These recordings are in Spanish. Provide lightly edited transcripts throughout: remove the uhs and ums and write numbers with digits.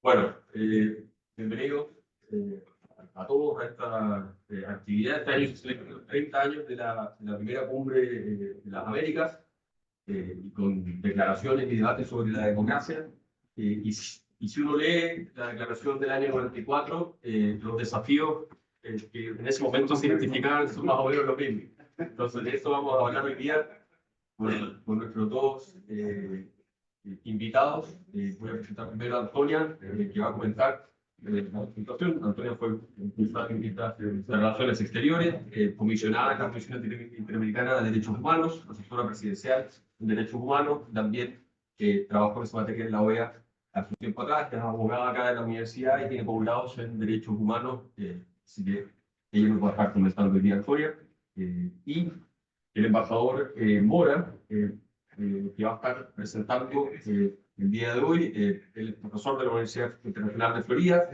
Bueno, bienvenidos a todos a esta actividad. Este año se celebran los 30 años de la primera cumbre de las Américas, y con declaraciones y debates sobre la democracia. Y si uno lee la declaración del año 94, los desafíos que en ese momento se identificaban son más o menos los mismos. Entonces, de eso vamos a hablar hoy día con nuestros dos invitados. Voy a presentar primero a Antonia, que va a comentar la presentación. Antonia fue ministra de Relaciones Exteriores, comisionada en la Comisión Interamericana de Derechos Humanos, asesora presidencial en Derechos Humanos, también trabajó en esa materia en la OEA hace un tiempo atrás, es abogada acá de la universidad y tiene posgrados en Derechos Humanos, así que ella nos va a estar comentando hoy día, Antonia. Y el embajador Mora, que va a estar presentando el día de hoy, el profesor de la Universidad Internacional de Florida,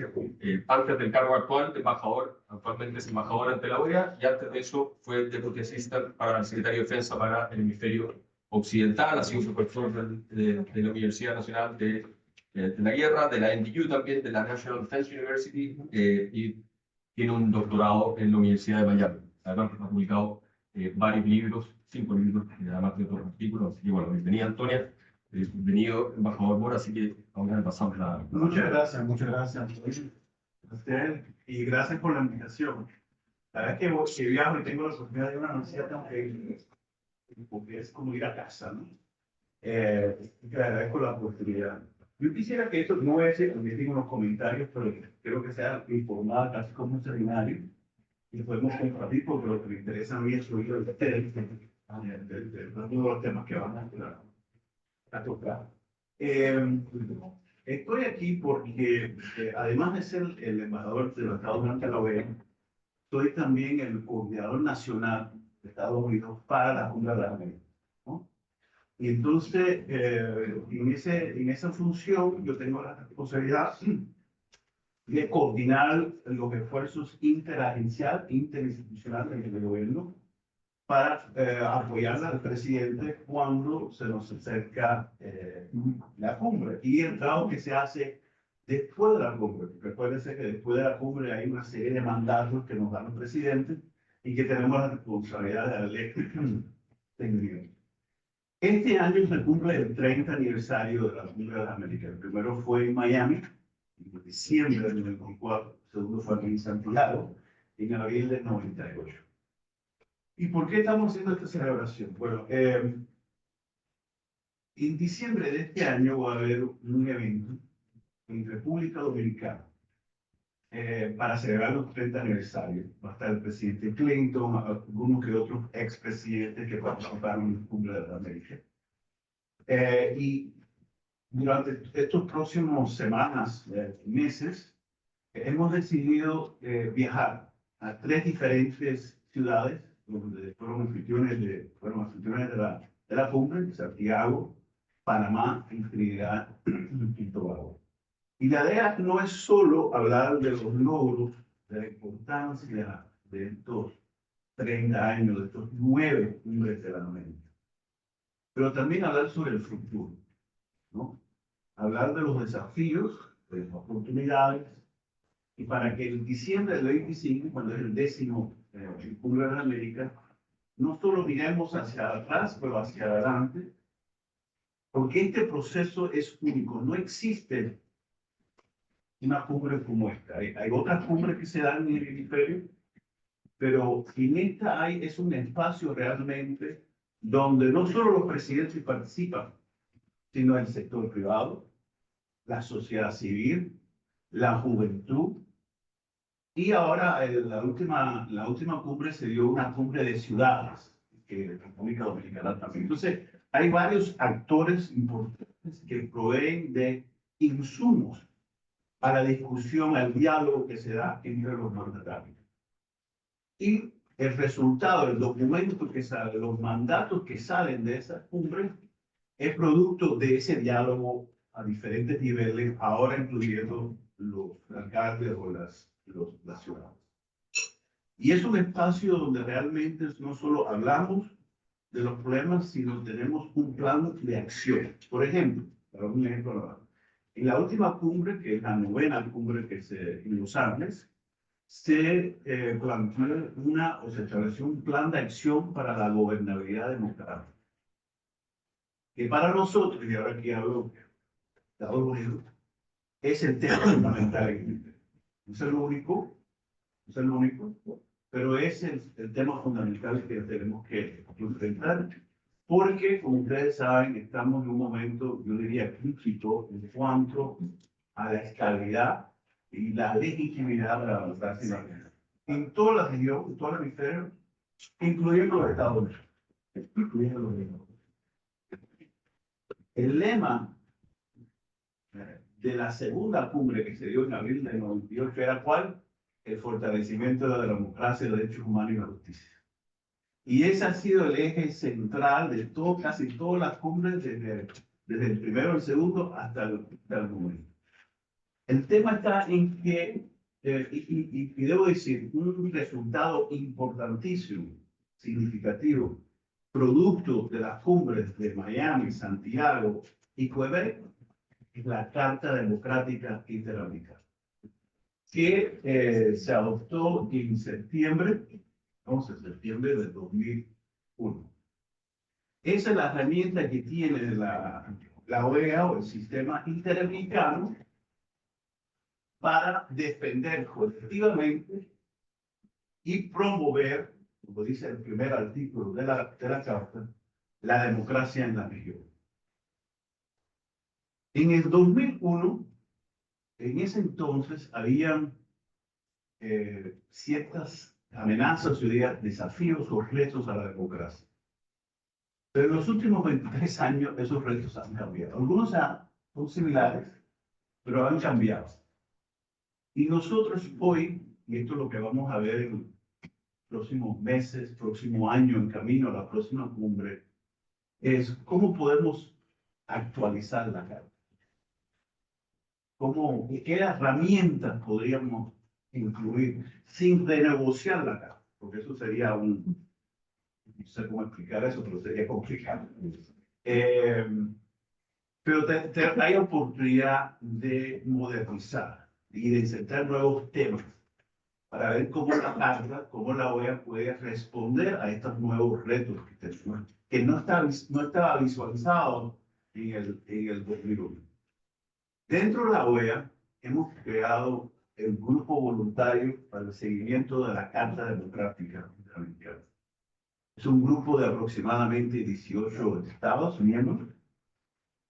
antes del cargo actual de embajador, actualmente es embajador ante la OEA, y antes de eso fue Deputy Assistant para el Secretario de Defensa para el Hemisferio Occidental, ha sido profesor de la Universidad Nacional de la Guerra, de la NDU también, de la National Defense University, y tiene un doctorado en la Universidad de Miami. Además, ha publicado varios libros, 5 libros, además de otros artículos. Así que, bueno, bienvenida, Antonia. Bienvenido, embajador Mora, así que ahora le pasamos la... Muchas gracias, Antonio. A usted, y gracias por la invitación. La verdad es que viajo y tengo la oportunidad de ir a una universidad, tengo que ir, porque es como ir a casa, ¿no? Te agradezco la oportunidad. Yo quisiera que esto, no voy a decir, también tengo unos comentarios, pero creo que sea informada casi como un seminario, y podemos compartir, porque lo que me interesa a mí es oír de ustedes, de uno de los temas que vamos a tocar. Estoy aquí porque, además de ser el embajador de los Estados Unidos ante la OEA, soy también el coordinador nacional de Estados Unidos para la Cumbre de las Américas, ¿no? Y entonces, en esa función, yo tengo la responsabilidad de coordinar los esfuerzos interinstitucionales del gobierno para apoyar al presidente cuando se nos acerca la cumbre y el trabajo que se hace después de la cumbre. Recuérdense que después de la cumbre hay una serie de mandatos que nos dan los presidentes y que tenemos la responsabilidad de darle seguimiento. Este año se cumple el 30 aniversario de la Cumbre de las Américas. El primero fue en Miami, en diciembre del 94, el segundo fue aquí en Santiago, en abril del 98. ¿Y por qué estamos haciendo esta celebración? Bueno, en diciembre de este año va a haber un evento en República Dominicana para celebrar los 30 aniversarios. Va a estar el presidente Clinton, algunos que otros expresidentes que participaron en la Cumbre de las Américas. Y durante estos próximos semanas, meses, hemos decidido viajar a 3 diferentes ciudades donde fueron anfitriones de la cumbre, Santiago, Panamá y Trinidad y Tobago. Y la idea no es solo hablar de los logros, de la importancia de estos 30 años, de estos 9 cumbres de la América, pero también hablar sobre el futuro, ¿no? Hablar de los desafíos, de las oportunidades, y para que en diciembre del 25, cuando es el 10º Cumbre de la América, no solo miremos hacia atrás, pero hacia adelante, porque este proceso es único. No existe una cumbre como esta. Hay otras cumbres que se dan en el hemisferio, pero en esta es un espacio realmente donde no solo los presidentes participan, sino el sector privado, la sociedad civil, la juventud. Y ahora la última cumbre se dio una cumbre de ciudades, que en República Dominicana también. Entonces, hay varios actores importantes que proveen de insumos a la discusión, al diálogo que se da entre los mandatarios. Y el resultado, el documento que sale, los mandatos que salen de esa cumbre, es producto de ese diálogo a diferentes niveles, ahora incluyendo los alcaldes o las ciudades. Y es un espacio donde realmente no solo hablamos de los problemas, sino tenemos un plan de acción. Por ejemplo, Para un ejemplo, en la última cumbre, que es la novena cumbre que en Los Ángeles, se planteó o se estableció un plan de acción para la gobernabilidad democrática. Que para nosotros, y ahora aquí hablo de Estados Unidos, es el tema fundamental en el tema. No es el único, no es el único, pero es el tema fundamental que tenemos que enfrentar, porque, como ustedes saben, estamos en un momento, yo diría, crítico en cuanto a la estabilidad y la legitimidad de la democracia en toda la región, en todo el hemisferio, incluyendo los Estados Unidos. Incluyendo los Estados Unidos. El lema de la segunda cumbre que se dio en abril del 98 era ¿cuál? El fortalecimiento de la democracia, los derechos humanos y la justicia. Y ese ha sido el eje central de casi todas las cumbres, desde el primero, el segundo, hasta el momento. El tema está en que, y debo decir, un resultado importantísimo, significativo, producto de las cumbres de Miami, Santiago y Quebec, es la Carta Democrática Interamericana, que se adoptó en septiembre, 11 de septiembre del 2001. Esa es la herramienta que tiene la OEA o el sistema interamericano para defender colectivamente y promover, como dice el primer artículo de la Carta, la democracia en la región. En el 2001, en ese entonces, habían ciertas amenazas, yo diría, desafíos o retos a la democracia. Pero en los últimos 23 años, esos retos han cambiado. Algunos son similares, pero han cambiado. Y nosotros hoy, y esto es lo que vamos a ver en los próximos meses, próximo año, en camino a la próxima cumbre, es cómo podemos actualizar la Carta. ¿Qué herramientas podríamos incluir sin renegociar la Carta? Porque eso sería no sé cómo explicar eso, pero sería complicado. Pero hay oportunidad de modernizar y de insertar nuevos temas para ver cómo la Carta, cómo la OEA puede responder a estos nuevos retos que no estaba visualizado en el 2001. Dentro de la OEA hemos creado el Grupo Voluntario para el Seguimiento de la Carta Democrática Interamericana. Es un grupo de aproximadamente 18 estados miembros.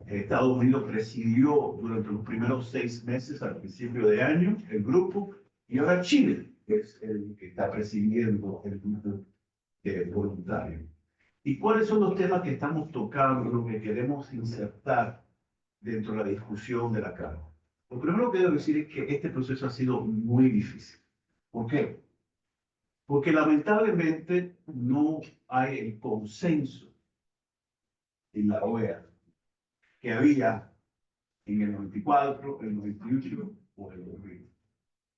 Estados Unidos presidió durante los primeros 6 meses al principio de año el grupo, y ahora Chile es el que está presidiendo el grupo voluntario. ¿Y cuáles son los temas que estamos tocando, lo que queremos insertar dentro de la discusión de la Carta? Lo primero que debo decir es que este proceso ha sido muy difícil. ¿Por qué? Porque lamentablemente no hay el consenso en la OEA que había en el 94, el 98 o el 2000.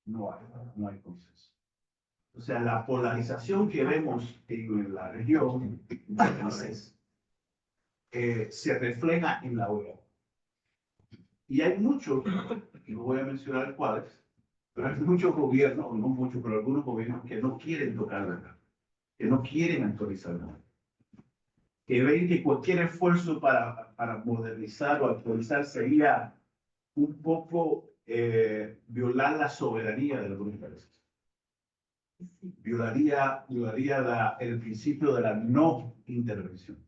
No hay consenso. O sea, la polarización que vemos en la región se refleja en la OEA. Y hay muchos, y no voy a mencionar cuáles, pero hay muchos gobiernos, no muchos, pero algunos gobiernos que no quieren tocar la Carta, que no quieren actualizar nada, que ven que cualquier esfuerzo para modernizar o actualizar sería un poco violar la soberanía de algunos países. Violaría el principio de la no intervención.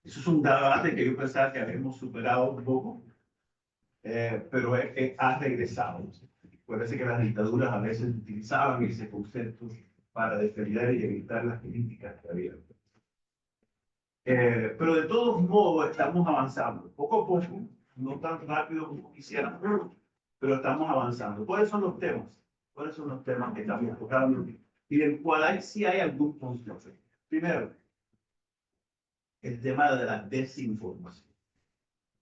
Eso es un debate que yo pensaba que habíamos superado un poco, pero ha regresado. Parece que las dictaduras a veces utilizaban ese concepto para defender y evitar las críticas que había. Pero de todos modos estamos avanzando, poco a poco, no tan rápido como quisiéramos, pero estamos avanzando. ¿Cuáles son los temas? ¿Cuáles son los temas que estamos tocando? Y del cual sí hay algún punto. Primero, el tema de la desinformación.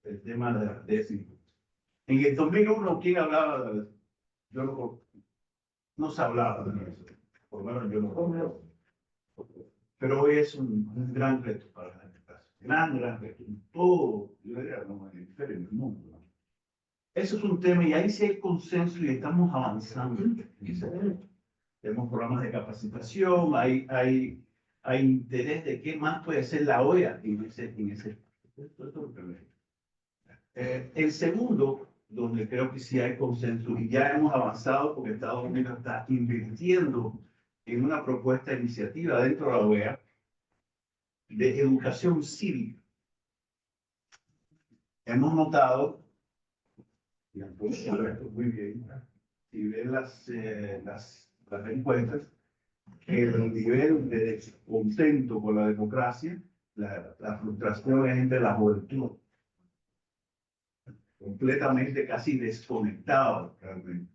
El tema de la desinformación. En el 2001, ¿quién hablaba de eso? Yo no se hablaba de eso. Por lo menos yo no. Pero hoy es un gran reto para la democracia. Gran, todo, yo diría, no, en el hemisferio, en el mundo, ¿no? Eso es un tema y ahí sí hay consenso y estamos avanzando en ese tema. Tenemos programas de capacitación, hay interés de qué más puede hacer la OEA en ese. Esto es lo primero. El segundo, donde creo que sí hay consenso y ya hemos avanzado porque Estados Unidos está invirtiendo en una propuesta de iniciativa dentro de la OEA de educación cívica. Hemos notado, y entonces esto muy bien, si ven las encuestas, que el nivel de descontento con la democracia, la frustración es entre la juventud, completamente casi desconectado realmente.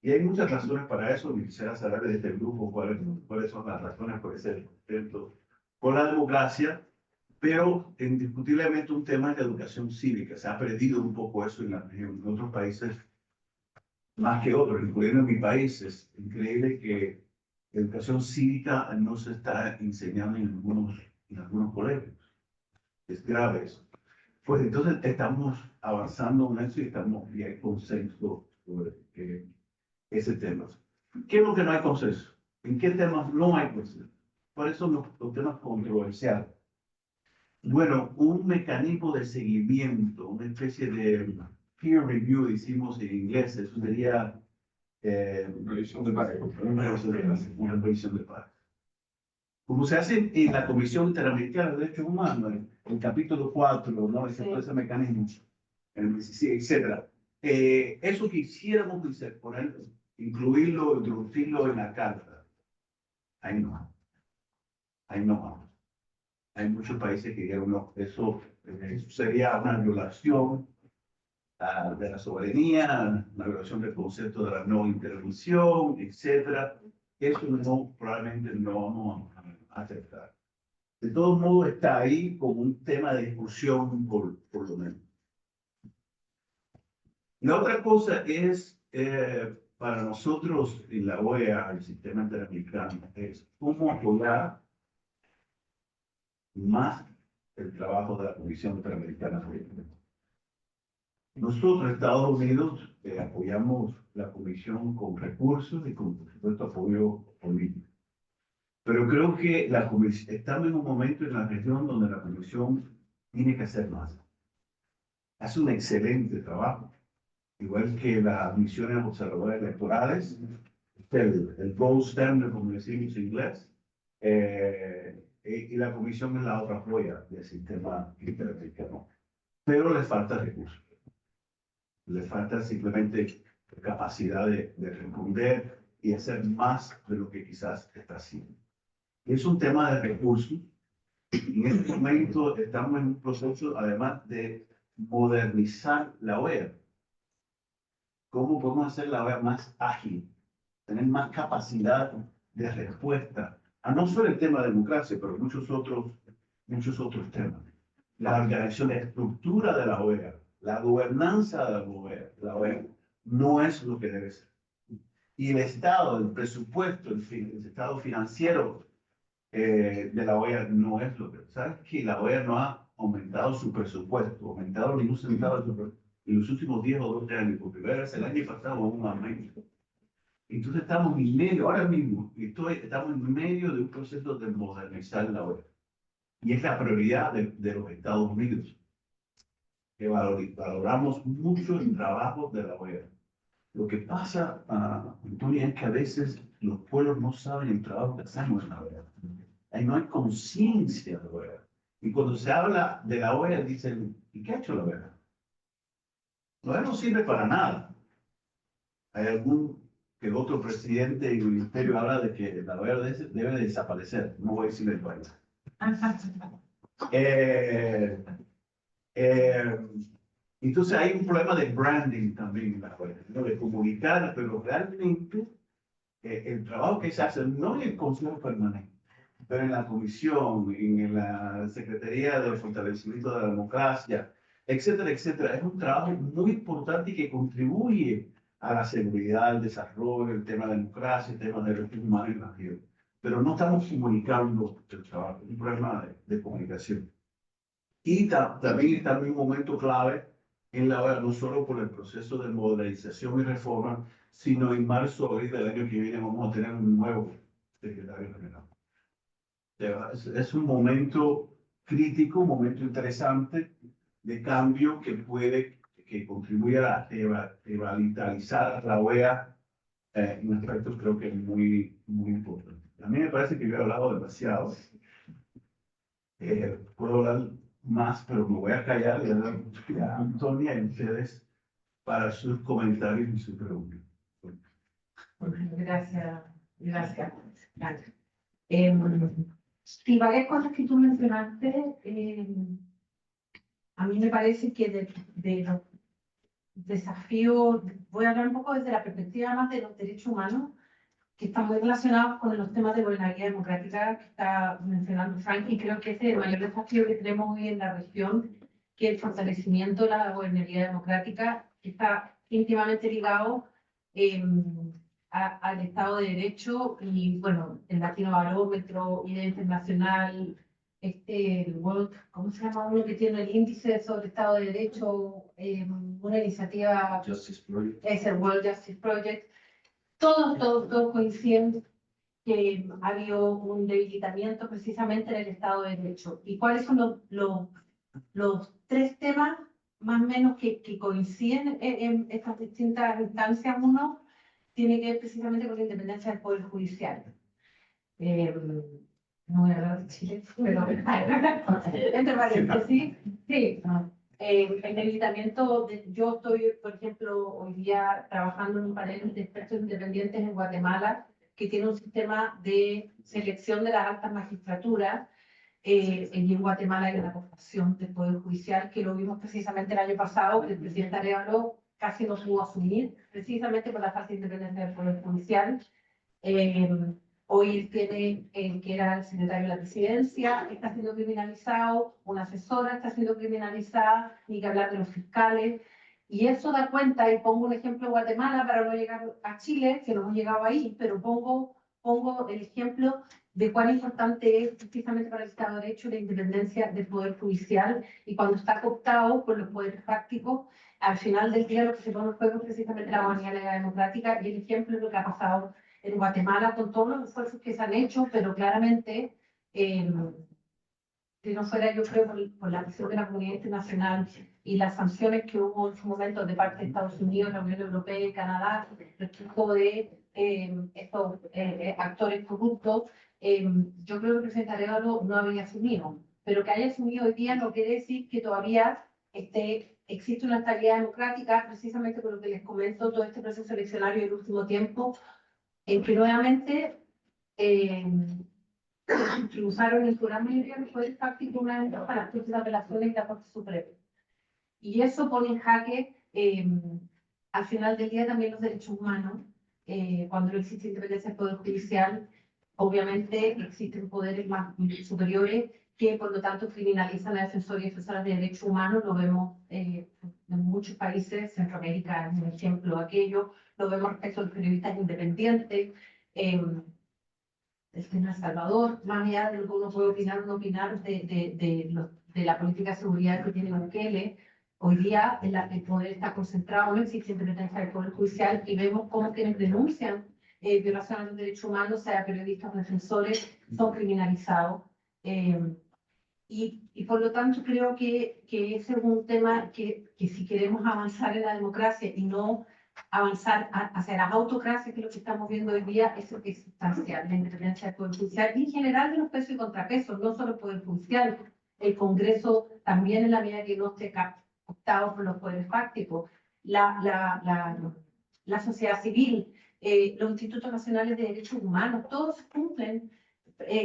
Y hay muchas razones para eso, y quisiera saber de este grupo cuáles son las razones por ese descontento con la democracia, pero indiscutiblemente un tema es la educación cívica. Se ha perdido un poco eso en la región. En otros países, más que otros, incluyendo en mi país, es increíble que educación cívica no se está enseñando en algunos colegios. Es grave eso. Pues entonces estamos avanzando en eso y y hay consenso sobre ese tema. ¿Qué es lo que no hay consenso? ¿En qué temas no hay consenso? ¿Cuáles son los temas controversiales? Bueno, un mecanismo de seguimiento, una especie de peer review, decimos en inglés, eso sería Revisión de pares. una revisión de pares. Como se hace en la Comisión Interamericana de Derechos Humanos, el capítulo 4, ¿no? Ese mecanismo, el 16, etc. Eso quisiéramos incluirlo, introducirlo en la carta. Ahí no. Ahí no. Hay muchos países que dijeron, no, eso sería una violación de la soberanía, una violación del concepto de la no intervención, etc. Eso no, probablemente no vamos a aceptar. De todos modos, está ahí como un tema de discusión, por lo menos. La otra cosa es, para nosotros en la OEA, el sistema interamericano, es cómo apoyar más el trabajo de la Comisión Interamericana. Nosotros, Estados Unidos, apoyamos la Comisión con recursos y con, por supuesto, apoyo político. Pero creo que estamos en un momento en la región donde la Comisión tiene que hacer más. Hace un excelente trabajo, igual que las misiones observadoras electorales, el gold standard, como decimos en inglés, y la Comisión es la otra joya del sistema interamericano. Pero les falta recursos. Le falta simplemente capacidad de responder y hacer más de lo que quizás está haciendo. Es un tema de recursos. En este momento estamos en un proceso, además, de modernizar la OEA. ¿Cómo podemos hacer la OEA más ágil? Tener más capacidad de respuesta a no solo el tema de democracia, pero muchos otros temas. La organización, la estructura de la OEA, la gobernanza de la OEA no es lo que debe ser. Y el estado, el presupuesto, el estado financiero de la OEA no es lo que... ¿Sabes que la OEA no ha aumentado su presupuesto, aumentado ni un centavo de su presupuesto en los últimos 10 o 12 años? Por primera vez el año pasado hubo un aumento. Entonces estamos en medio, ahora mismo, estamos en medio de un proceso de modernizar la OEA. Y es la prioridad de los Estados Unidos, que valoramos mucho el trabajo de la OEA. Lo que pasa, Antonio, es que a veces los pueblos no saben el trabajo que hacemos en la OEA. Ahí no hay conciencia de la OEA. Y cuando se habla de la OEA, dicen, ¿y qué ha hecho la OEA? La OEA no sirve para nada. Hay algún que otro presidente y el ministerio habla de que la OEA debe desaparecer. No voy a decir el país. Entonces hay un problema de branding también en la OEA, ¿no? De comunicar, pero realmente el trabajo que se hace no en el Consejo Permanente, pero en la Comisión, en la Secretaría de Fortalecimiento de la Democracia, etcétera, etcétera, es un trabajo muy importante y que contribuye a la seguridad, al desarrollo, el tema de democracia, el tema de derechos humanos en la región. Pero no estamos comunicando el trabajo, es un problema de comunicación. Y también está en un momento clave en La Habana, no solo por el proceso de modernización y reforma, sino en marzo del año que viene vamos a tener un nuevo secretario general. Es un momento crítico, un momento interesante de cambio que contribuye a revitalizar la OEA en aspectos creo que muy importante. A mí me parece que yo he hablado demasiado. Puedo hablar más, pero me voy a callar y dar a Antonia y a ustedes para sus comentarios y sus preguntas. Gracias, gracias. Gracias. Sí, varias cosas que tú mencionaste, a mí me parece que de los desafíos, voy a hablar un poco desde la perspectiva más de los derechos humanos, que están muy relacionados con los temas de gobernabilidad democrática que está mencionando Frank, y creo que ese es el mayor desafío que tenemos hoy en la región, que es el fortalecimiento de la gobernabilidad democrática, que está íntimamente ligado al Estado de Derecho. Y bueno, el Latino Barómetro, Idea Internacional, el World, ¿cómo se llama uno que tiene el índice sobre Estado de Derecho? Una iniciativa, Justice Project. es el World Justice Project. Todos coinciden que ha habido un debilitamiento precisamente en el Estado de Derecho. ¿Y cuáles son los tres temas más o menos que coinciden en estas distintas instancias? Uno tiene que ver precisamente con la independencia del Poder Judicial. No voy a hablar de Chile, pero entre paréntesis, sí. El debilitamiento, yo estoy, por ejemplo, hoy día trabajando en un panel de expertos independientes en Guatemala que tiene un sistema de selección de las altas magistraturas. En Guatemala hay una corporación del Poder Judicial que lo vimos precisamente el año pasado, que el presidente Arevalo casi no pudo asumir, precisamente por la falta de independencia del Poder Judicial. Hoy tiene el que era el secretario de la presidencia, está siendo criminalizado, una asesora está siendo criminalizada, ni que hablar de los fiscales. Y eso da cuenta, y pongo un ejemplo de Guatemala para no llegar a Chile, que no hemos llegado ahí, pero pongo el ejemplo de cuán importante es precisamente para el Estado de Derecho la independencia del Poder Judicial, y cuando está cooptado por los poderes fácticos, al final del día lo que se pone en juego es precisamente la gobernabilidad democrática, y el ejemplo es lo que ha pasado en Guatemala con todos los esfuerzos que se han hecho, pero claramente, si no fuera, yo creo, por la presión de la comunidad internacional y las sanciones que hubo en su momento de parte de Estados Unidos, la Unión Europea y Canadá respecto de estos actores corruptos, yo creo que el presidente Arevalo no había asumido, pero que haya asumido hoy día no quiere decir que todavía existe una estabilidad democrática, precisamente por lo que les comento, todo este proceso eleccionario del último tiempo, en que nuevamente usaron el programa de poder fáctico una vez para las Cortes de Apelaciones y la Corte Suprema. Y eso pone en jaque, al final del día, también los derechos humanos. Cuando no existe independencia del Poder Judicial, obviamente existen poderes más superiores que, por lo tanto, criminalizan a defensores y defensoras de derechos humanos. Lo vemos en muchos países, Centroamérica es un ejemplo de aquello. Lo vemos respecto a los periodistas independientes. En El Salvador, más allá de lo que uno puede opinar, de la política de seguridad que tiene Bukele, hoy día el poder está concentrado, no existe independencia del Poder Judicial, y vemos cómo quienes denuncian violaciones de los derechos humanos, sea periodistas o defensores, son criminalizados. Y por lo tanto creo que ese es un tema que si queremos avanzar en la democracia y no avanzar hacia las autocracias, que es lo que estamos viendo hoy día, es sustancial, la independencia del Poder Judicial y en general de los pesos y contrapesos, no solo el Poder Judicial, el Congreso también, en la medida que no esté cooptado por los poderes fácticos, la sociedad civil, los institutos nacionales de derechos humanos, todos cumplen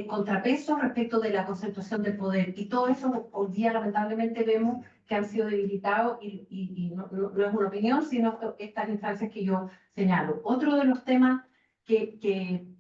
contrapesos respecto de la concentración del poder, y todo eso hoy día lamentablemente vemos que han sido debilitados, y no es una opinión, sino estas instancias que yo señalo. Otro de los temas que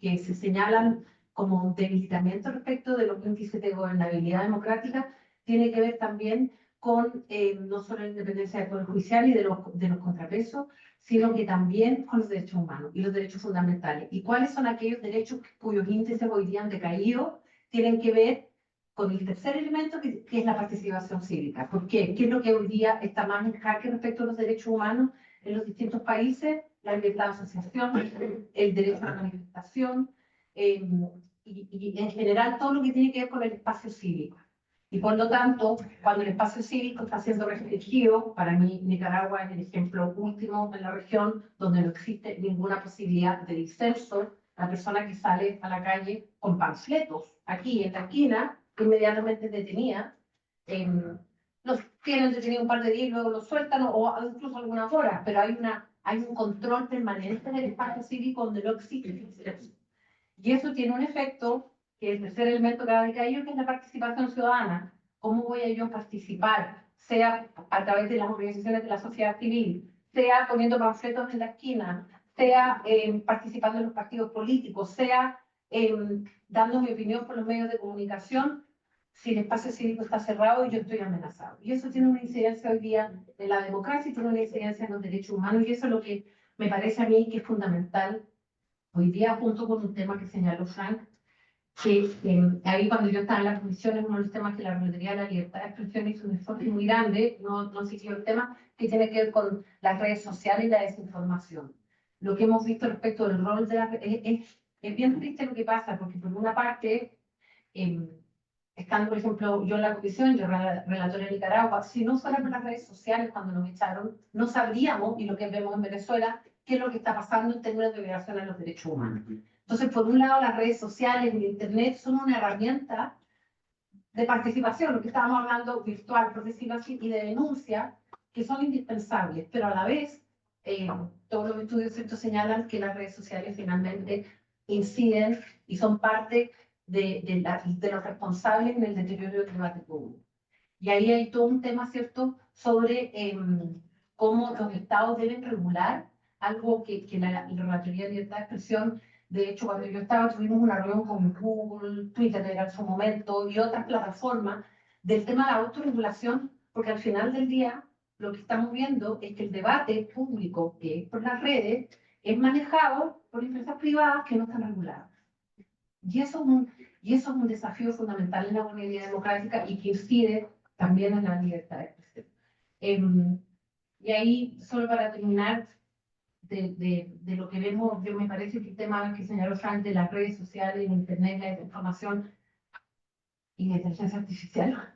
se señalan como un debilitamiento respecto de los índices de gobernabilidad democrática tiene que ver también con no solo la independencia del Poder Judicial y de los contrapesos, sino que también con los derechos humanos y los derechos fundamentales. ¿Y cuáles son aquellos derechos cuyos índices hoy día han decaído? Tienen que ver con el tercer elemento, que es la participación cívica. ¿Por qué? ¿Qué es lo que hoy día está más en jaque respecto a los derechos humanos en los distintos países? La libertad de asociación, el derecho a la manifestación, y en general todo lo que tiene que ver con el espacio cívico. Y por lo tanto, cuando el espacio cívico está siendo restringido, para mí Nicaragua es el ejemplo último en la región donde no existe ninguna posibilidad de disenso. La persona que sale a la calle con panfletos aquí en la esquina, inmediatamente detenida, los tienen detenido un par de días y luego los sueltan o incluso algunas horas, pero hay un control permanente del espacio cívico donde no existe disenso. Y eso tiene un efecto, que es el tercer elemento que ha decaído, que es la participación ciudadana. ¿Cómo voy a yo participar? Sea a través de las organizaciones de la sociedad civil, sea poniendo panfletos en la esquina, sea participando en los partidos políticos, sea dando mi opinión por los medios de comunicación, si el espacio cívico está cerrado y yo estoy amenazado. Y eso tiene una incidencia hoy día en la democracia y tiene una incidencia en los derechos humanos, y eso es lo que me parece a mí que es fundamental hoy día, junto con un tema que señaló Frank, que ahí cuando yo estaba en la comisión es uno de los temas que la Secretaría de la Libertad de Expresión hizo un esfuerzo muy grande, no siguió el tema, que tiene que ver con las redes sociales y la desinformación. Lo que hemos visto respecto del rol de las redes, es bien triste lo que pasa, porque por una parte, estando, por ejemplo, yo en la comisión, yo relatora de Nicaragua, si no fueran por las redes sociales cuando nos echaron, no sabríamos, y lo que vemos en Venezuela, qué es lo que está pasando en términos de violación a los derechos humanos. Entonces, por un lado, las redes sociales y el Internet son una herramienta de participación, lo que estábamos hablando, virtual, por decirlo así, y de denuncia, que son indispensables, pero a la vez, todos los estudios ciertos señalan que las redes sociales finalmente inciden y son parte de los responsables en el deterioro del debate público. Y ahí hay todo un tema, ¿cierto?, sobre cómo los estados deben regular algo que la Relatoría de Libertad de Expresión, de hecho, cuando yo estaba, tuvimos una reunión con Google, Twitter era en su momento, y otras plataformas, del tema de la autorregulación, porque al final del día, lo que estamos viendo es que el debate público, que es por las redes, es manejado por empresas privadas que no están reguladas. Y eso es un desafío fundamental en la unidad democrática y que incide también en la libertad de expresión. Y ahí, solo para terminar, de lo que vemos, yo me parece que el tema que señaló Frank de las redes sociales, Internet, la desinformación y la inteligencia artificial,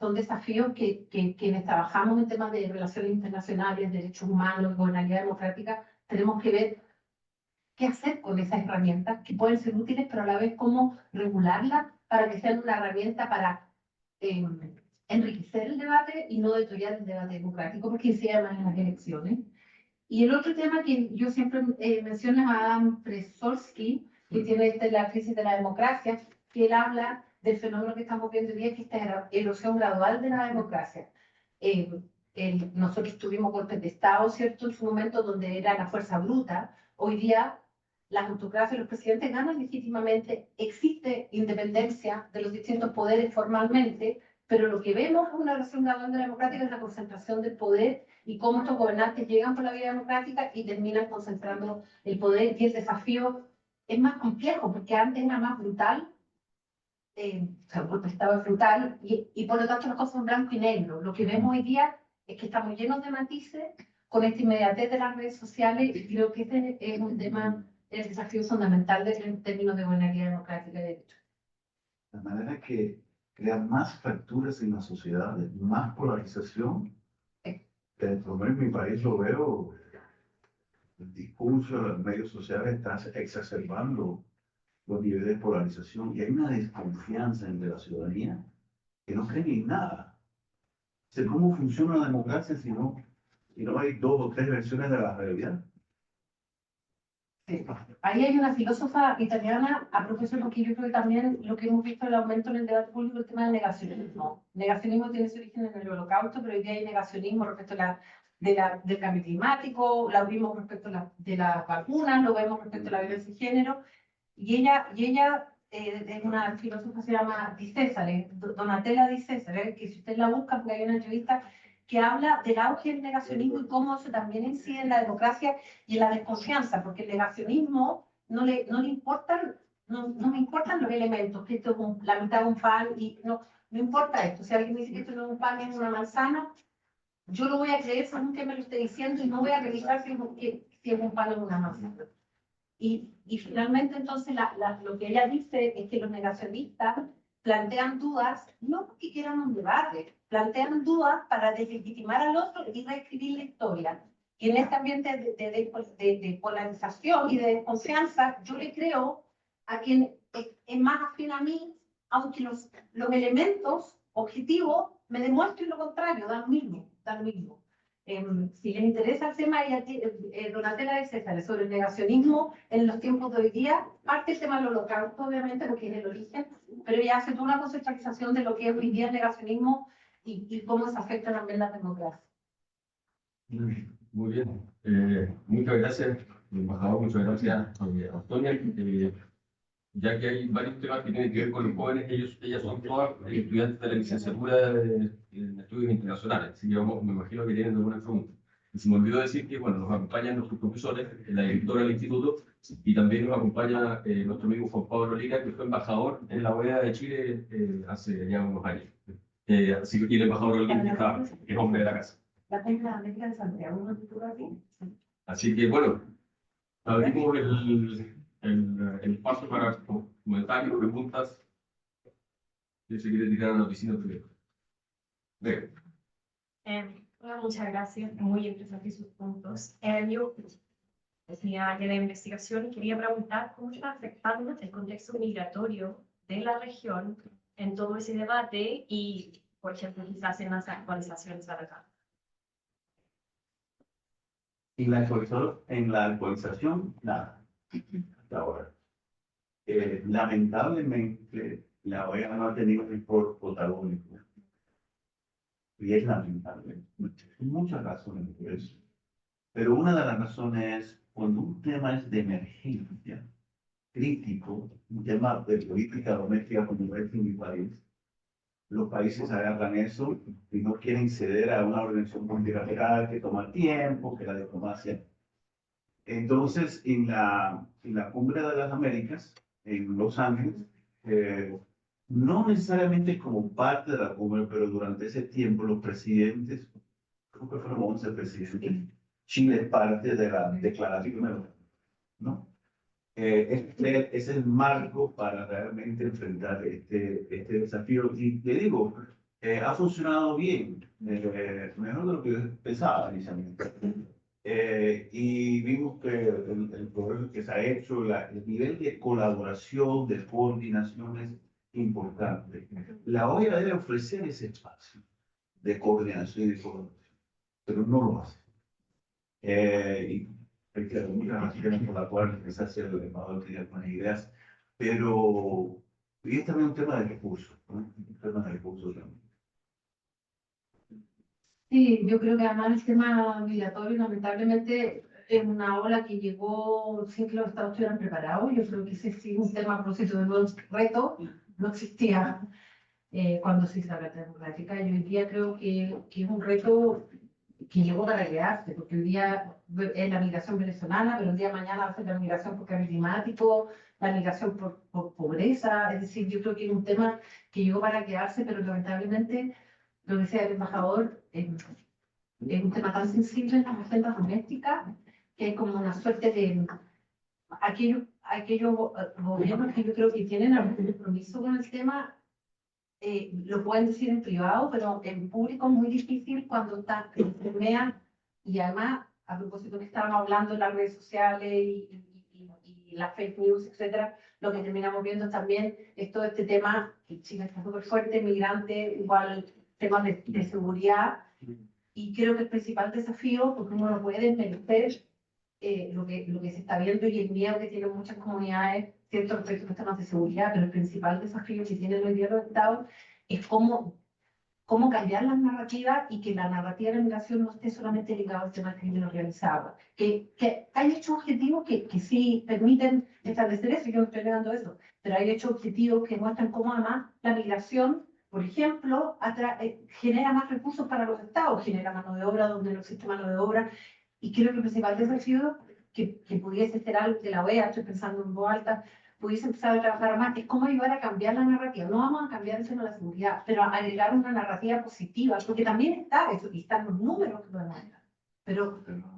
son desafíos que quienes trabajamos en temas de relaciones internacionales, derechos humanos, gobernabilidad democrática, tenemos que ver qué hacer con esas herramientas que pueden ser útiles, pero a la vez cómo regularlas para que sean una herramienta para enriquecer el debate y no destruir el debate democrático, porque incide más en las elecciones. Y el otro tema que yo siempre menciono es a Adam Preszolski, que tiene la crisis de la democracia, que él habla del fenómeno que estamos viendo hoy día, que es esta erosión gradual de la democracia. Nosotros tuvimos golpes de Estado, ¿cierto?, en su momento, donde era la fuerza bruta. Hoy día las autocracias, los presidentes ganan legítimamente, existe independencia de los distintos poderes formalmente, pero lo que vemos en una erosión gradual de la democracia es la concentración del poder y cómo estos gobernantes llegan por la vía democrática y terminan concentrando el poder, y el desafío es más complejo, porque antes era más brutal, o sea, el golpe de Estado es brutal, y por lo tanto las cosas son blanco y negro. Lo que vemos hoy día es que estamos llenos de matices, con esta inmediatez de las redes sociales, y creo que este es un tema, el desafío fundamental en términos de gobernabilidad democrática y de derecho. De manera que crea más fracturas en la sociedad, más polarización. Por lo menos en mi país lo veo, el discurso de los medios sociales está exacerbando los niveles de polarización y hay una desconfianza entre la ciudadanía que no creen en nada. O sea, ¿cómo funciona la democracia si no hay dos o tres versiones de la realidad? Sí. Ahí hay una filósofa italiana, a propósito, porque yo creo que también lo que hemos visto el aumento en el debate público, el tema del negacionismo. Negacionismo tiene su origen en el Holocausto, pero hoy día hay negacionismo respecto a del cambio climático, lo vimos respecto de las vacunas, lo vemos respecto a la violencia de género, y ella es una filósofa que se llama Di Cesare, Donatella Di Cesare, que si usted la busca, porque hay una entrevista que habla del auge del negacionismo y cómo eso también incide en la democracia y en la desconfianza, porque el negacionismo no le importan no me importan los elementos, que esto es la mitad de un pan y no importa esto. Si alguien me dice que esto no es un pan, es una manzana, yo lo voy a creer según que me lo esté diciendo y no voy a revisar si es un pan o una manzana. Y finalmente, entonces, lo que ella dice es que los negacionistas plantean dudas, no porque quieran un debate, plantean dudas para deslegitimar al otro y reescribir la historia. Y en este ambiente de polarización y de desconfianza, yo le creo a quien es más afín a mí, aunque los elementos objetivos me demuestren lo contrario, dan lo mismo, dan lo mismo. Si les interesa el tema, Donatella de César, sobre el negacionismo en los tiempos de hoy día, parte el tema del holocausto, obviamente, porque es el origen, pero ella hace toda una conceptualización de lo que es hoy día el negacionismo y cómo se afecta también la democracia. Muy bien. Muchas gracias, embajador, muchas gracias, Antonia. Ya que hay varios temas que tienen que ver con los jóvenes, ellas son todas estudiantes de la licenciatura en estudios internacionales, así que me imagino que tienen alguna pregunta. Y se me olvidó decir que, bueno, nos acompañan nuestros profesores, la directora del instituto, y también nos acompaña nuestro amigo Juan Pablo Lira, que fue embajador en la OEA de Chile hace ya unos años. Así que, y el embajador Olguín, que es hombre de la casa. La Peña de América de Santiago, ¿no titula así? Así que, bueno, abrimos el espacio para comentarios, preguntas. Si se quiere tirar a la oficina, primero. Bueno, muchas gracias, muy interesantes sus puntos. Yo es mi área de investigación y quería preguntar cómo está afectando el contexto migratorio de la región en todo ese debate y, por ejemplo, quizás en las actualizaciones a la Carta. En la actualización, nada, hasta ahora. Lamentablemente, la OEA no ha tenido un rol protagónico. Y es lamentable. Muchas razones por eso. Pero una de las razones es cuando un tema es de emergencia, crítico, un tema de política doméstica como es en mi país, los países agarran eso y no quieren ceder a una organización multilateral que toma tiempo, que la diplomacia. Entonces, en la Cumbre de las Américas, en Los Ángeles, no necesariamente como parte de la cumbre, pero durante ese tiempo los presidentes, creo que fueron 11 presidentes, Chile es parte de la declaración, ¿no? Ese es el marco para realmente enfrentar este desafío. Y le digo, ha funcionado bien, mejor de lo que pensaba inicialmente. Y vimos que el progreso que se ha hecho, el nivel de colaboración, de coordinación es importante. La OEA debe ofrecer ese espacio de coordinación y de colaboración, pero no lo hace. Y hay que dar muchas razones por las cuales quizás el embajador tenía algunas ideas, pero y es también un tema de recursos, ¿no? Un tema de recursos también. Sí, yo creo que además el tema migratorio lamentablemente es una ola que llegó sin que los estados estuvieran preparados. Yo creo que ese sí es un tema a propósito de los retos, no existía cuando se hizo la Carta Democrática. Y hoy día creo que es un reto que llegó para quedarse, porque hoy día es la migración venezolana, pero el día de mañana va a ser la migración por cambio climático, la migración por pobreza. Es decir, yo creo que es un tema que llegó para quedarse, pero lamentablemente, lo que decía el embajador, es un tema tan sensible en las agendas domésticas que es como una suerte de aquellos gobiernos que yo creo que tienen algún compromiso con el tema, lo pueden decir en privado, pero en público es muy difícil cuando permean. Y además, a propósito que estábamos hablando en las redes sociales y las fake news, etcétera, lo que terminamos viendo también es todo este tema, que Chile está súper fuerte, migrante, igual temas de seguridad. Y creo que el principal desafío, porque uno no puede desmerecer lo que se está viendo y el miedo que tienen muchas comunidades, cierto, respecto a los temas de seguridad, pero el principal desafío que tienen hoy día los estados es cómo cambiar las narrativas y que la narrativa de la migración no esté solamente ligada al tema del crimen organizado. Que hay hechos objetivos que sí permiten establecer eso, yo no estoy negando eso, pero hay hechos objetivos que muestran cómo además la migración, por ejemplo, genera más recursos para los estados, genera mano de obra donde no existe mano de obra. Y creo que el principal desafío que pudiese ser algo de la OEA, estoy pensando en voz alta, pudiese empezar a trabajar más, es cómo ayudar a cambiar la narrativa. No vamos a cambiar el tema de la seguridad, pero a agregar una narrativa positiva, porque también está eso, y están los números que podemos dar.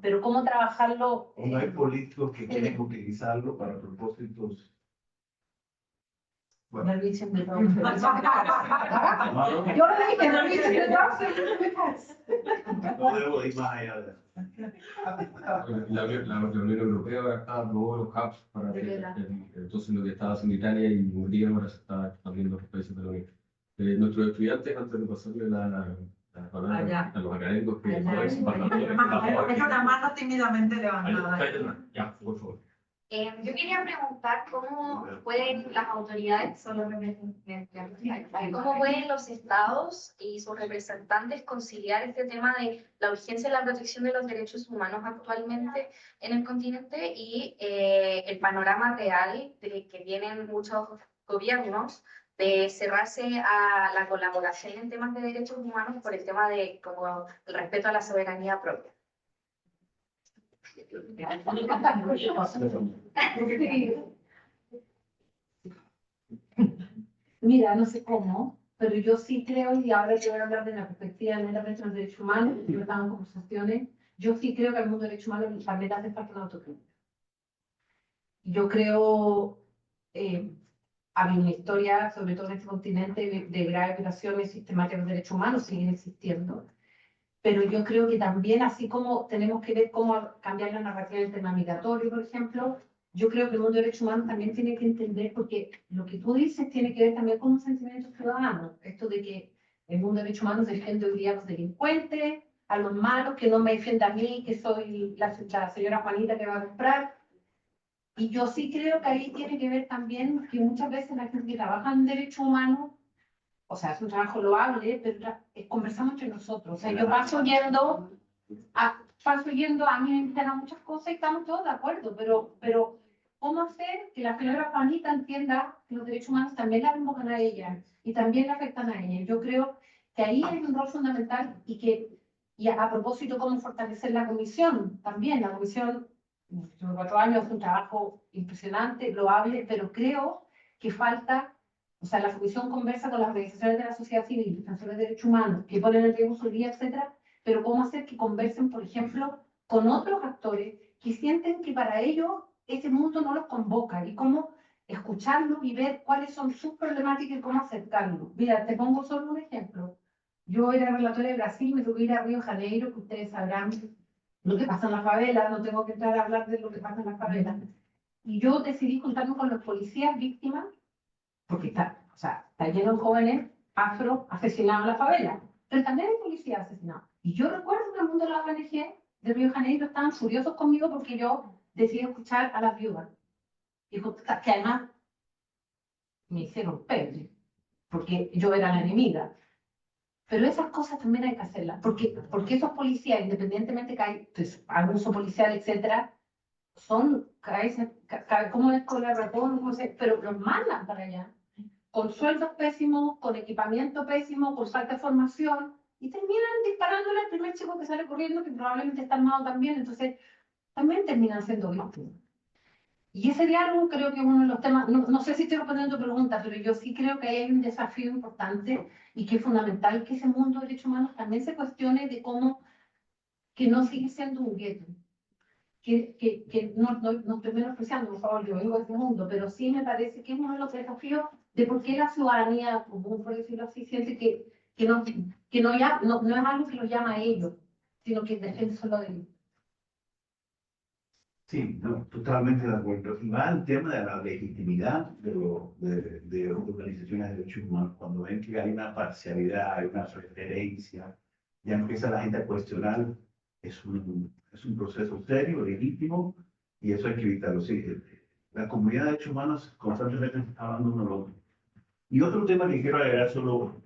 Pero cómo trabajarlo. O no hay políticos que quieren utilizarlo para propósitos. Bueno, No dicen de todo. Yo lo dije, no dicen de todo. no debo ir más allá de eso. La Unión Europea está aprobó los hubs para De verdad. entonces lo que estaba haciendo Italia y Hungría ahora se está expandiendo a los países de la Unión. Nuestros estudiantes, antes de pasarle la palabra Allá. a los académicos que Allá. es Es una mano tímidamente levantada. Ya, por favor. Yo quería preguntar cómo pueden las autoridades, cómo pueden los estados y sus representantes conciliar este tema de la urgencia de la protección de los derechos humanos actualmente en el continente y el panorama real de que tienen muchos gobiernos de cerrarse a la colaboración en temas de derechos humanos por el tema de como el respeto a la soberanía propia. Mira, no sé cómo, pero yo sí creo, y ahora te voy a hablar de la perspectiva de la de los derechos humanos, yo estaba en conversaciones, yo sí creo que al mundo de derechos humanos también hace falta una autocrítica. Yo creo, había una historia, sobre todo en este continente, de graves violaciones sistemáticas de derechos humanos, siguen existiendo. Pero yo creo que también, así como tenemos que ver cómo cambiar la narrativa del tema migratorio, por ejemplo, yo creo que el mundo de derechos humanos también tiene que entender, porque lo que tú dices tiene que ver también con un sentimiento ciudadano. Esto de que el mundo de derechos humanos defiende hoy día a los delincuentes, a los malos, que no me defienda a mí, que soy la señora Juanita que va a comprar. Y yo sí creo que ahí tiene que ver también que muchas veces la gente que trabaja en derechos humanos, o sea, es un trabajo loable, pero conversamos entre nosotros. O sea, yo paso yendo, a mí me invitan a muchas cosas y estamos todos de acuerdo, pero ¿cómo hacer que la señora Juanita entienda que los derechos humanos también la invocan a ella y también la afectan a ella? Yo creo que ahí hay un rol fundamental y a propósito, cómo fortalecer la comisión también. La comisión, en 4 años, es un trabajo impresionante, loable, pero creo que falta. O sea, la comisión conversa con las organizaciones de la sociedad civil, defensores de derechos humanos, que ponen en riesgo su vida, etcétera, pero cómo hacer que conversen, por ejemplo, con otros actores que sienten que para ellos ese mundo no los convoca, y cómo escucharlos y ver cuáles son sus problemáticas y cómo acercarlos. Mira, te pongo solo un ejemplo. Yo era relatora de Brasil, me tuve que ir a Río de Janeiro, que ustedes sabrán lo que pasa en las favelas, no tengo que entrar a hablar de lo que pasa en las favelas. Y yo decidí juntarme con los policías víctimas, porque está lleno de jóvenes afro asesinados en la favela, pero también hay policías asesinados. Y yo recuerdo que el mundo de la ONG de Río de Janeiro estaban furiosos conmigo porque yo decidí escuchar a las viudas. Y que además me hicieron pebre, porque yo era la enemiga. Pero esas cosas también hay que hacerlas, porque esos policías, independientemente que hay pues, abuso policial, etcétera, son, ¿cómo es colaborador? No sé, pero los mandan para allá, con sueldos pésimos, con equipamiento pésimo, con falta de formación, y terminan disparándole al primer chico que sale corriendo, que probablemente está armado también, entonces también terminan siendo víctimas. Y ese diálogo creo que es uno de los temas, no sé si estoy respondiendo tu pregunta, pero yo sí creo que hay un desafío importante y que es fundamental que ese mundo de derechos humanos también se cuestione de cómo que no sigue siendo un gueto. Que no estoy menospreciando, por favor, yo vengo de este mundo, pero sí me parece que es uno de los desafíos de por qué la ciudadanía, como por decirlo así, siente que no es algo que los llama a ellos, sino que depende solo de ellos. Sí, no, totalmente de acuerdo. Y va al tema de la legitimidad de organizaciones de derechos humanos. Cuando ven que hay una parcialidad, hay una referencia, ya empieza la gente a cuestionar. Es un proceso serio, legítimo, y eso hay que evitarlo. Sí, la comunidad de derechos humanos constantemente está hablando uno al otro. Y otro tema que quiero agregar solo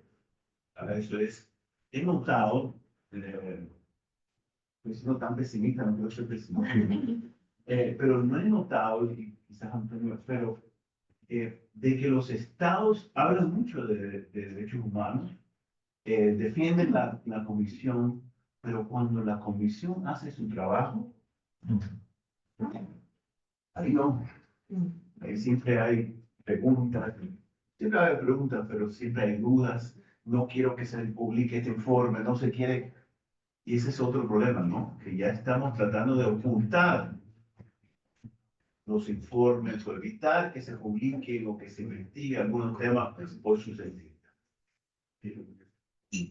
a eso es, he notado, estoy siendo tan pesimista, no quiero ser pesimista, pero no he notado, y quizás Antonio, pero de que los estados hablan mucho de derechos humanos, defienden la comisión, pero cuando la comisión hace su trabajo, ahí no. Ahí siempre hay preguntas, pero siempre hay dudas. No quiero que se publique este informe, no se quiere. Y ese es otro problema, ¿no? Que ya estamos tratando de ocultar los informes o evitar que se publique o que se investigue algunos temas por su sentido.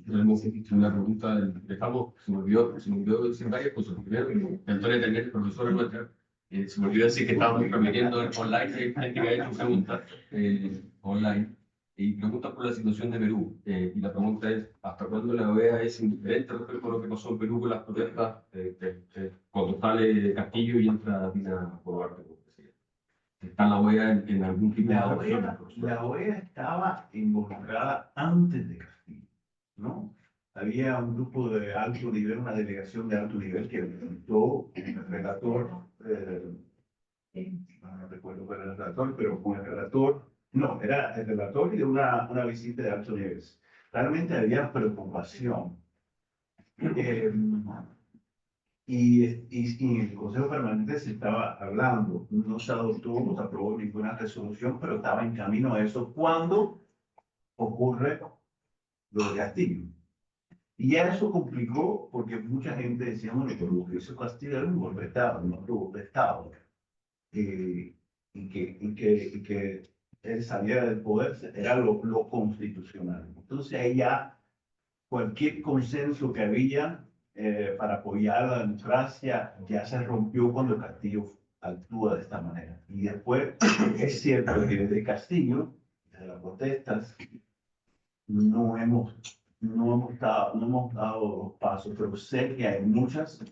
Tenemos una pregunta, dejamos, se me olvidó decir varias cosas. Primero, Antonia Taller, profesora nuestra, se me olvidó decir que estábamos transmitiendo online, hay gente que ha hecho preguntas online, y preguntas por la situación de Perú. Y la pregunta es, ¿hasta cuándo la OEA es indiferente respecto a lo que pasó en Perú con las protestas cuando sale Castillo y entra Dina Boluarte como presidente? ¿Está la OEA en algún tipo de acción? La OEA estaba involucrada antes de Castillo, ¿no? Había un grupo de alto nivel, una delegación de alto nivel que visitó el relator, no recuerdo cuál era el relator, pero con el relator, no, era el relator y de una visita de alto nivel. Realmente había preocupación. Y en el Consejo Permanente se estaba hablando, no se adoptó, no se aprobó ninguna resolución, pero estaba en camino a eso cuando ocurre lo de Castillo. Y eso complicó porque mucha gente decía, bueno, pero lo que hizo Castillo era un golpe de Estado, no otro golpe de Estado. Y que él saliera del poder era lo constitucional. Entonces ahí ya cualquier consenso que había para apoyar la democracia ya se rompió cuando Castillo actúa de esta manera. Y después es cierto que desde Castillo, desde las protestas, no hemos dado los pasos, pero sé que hay muchas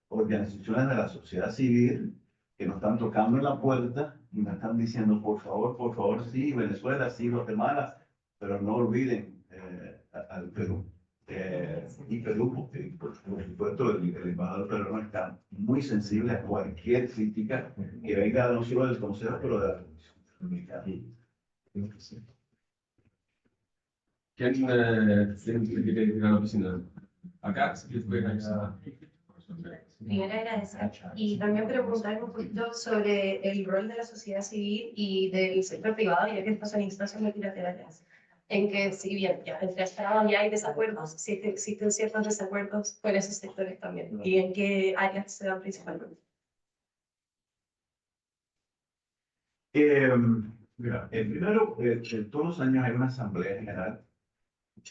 organizaciones de la sociedad civil que nos están tocando en la puerta y nos están diciendo, por favor, sí, Venezuela, sí, Guatemala, pero no olviden al Perú. Y Perú, porque, por supuesto, el embajador peruano está muy sensible a cualquier crítica que venga no solo del Consejo, pero de la Comisión. ¿Quién quiere ir a la oficina? Acá, si después allá. Primero agradecer y también preguntar un poquito sobre el rol de la sociedad civil y del sector privado, ya que estamos en instancias multilaterales, en que si bien ya entre Estados ya hay desacuerdos, sí que existen ciertos desacuerdos con esos sectores también, y en qué áreas se dan principalmente. Mira, primero, todos los años hay una asamblea general.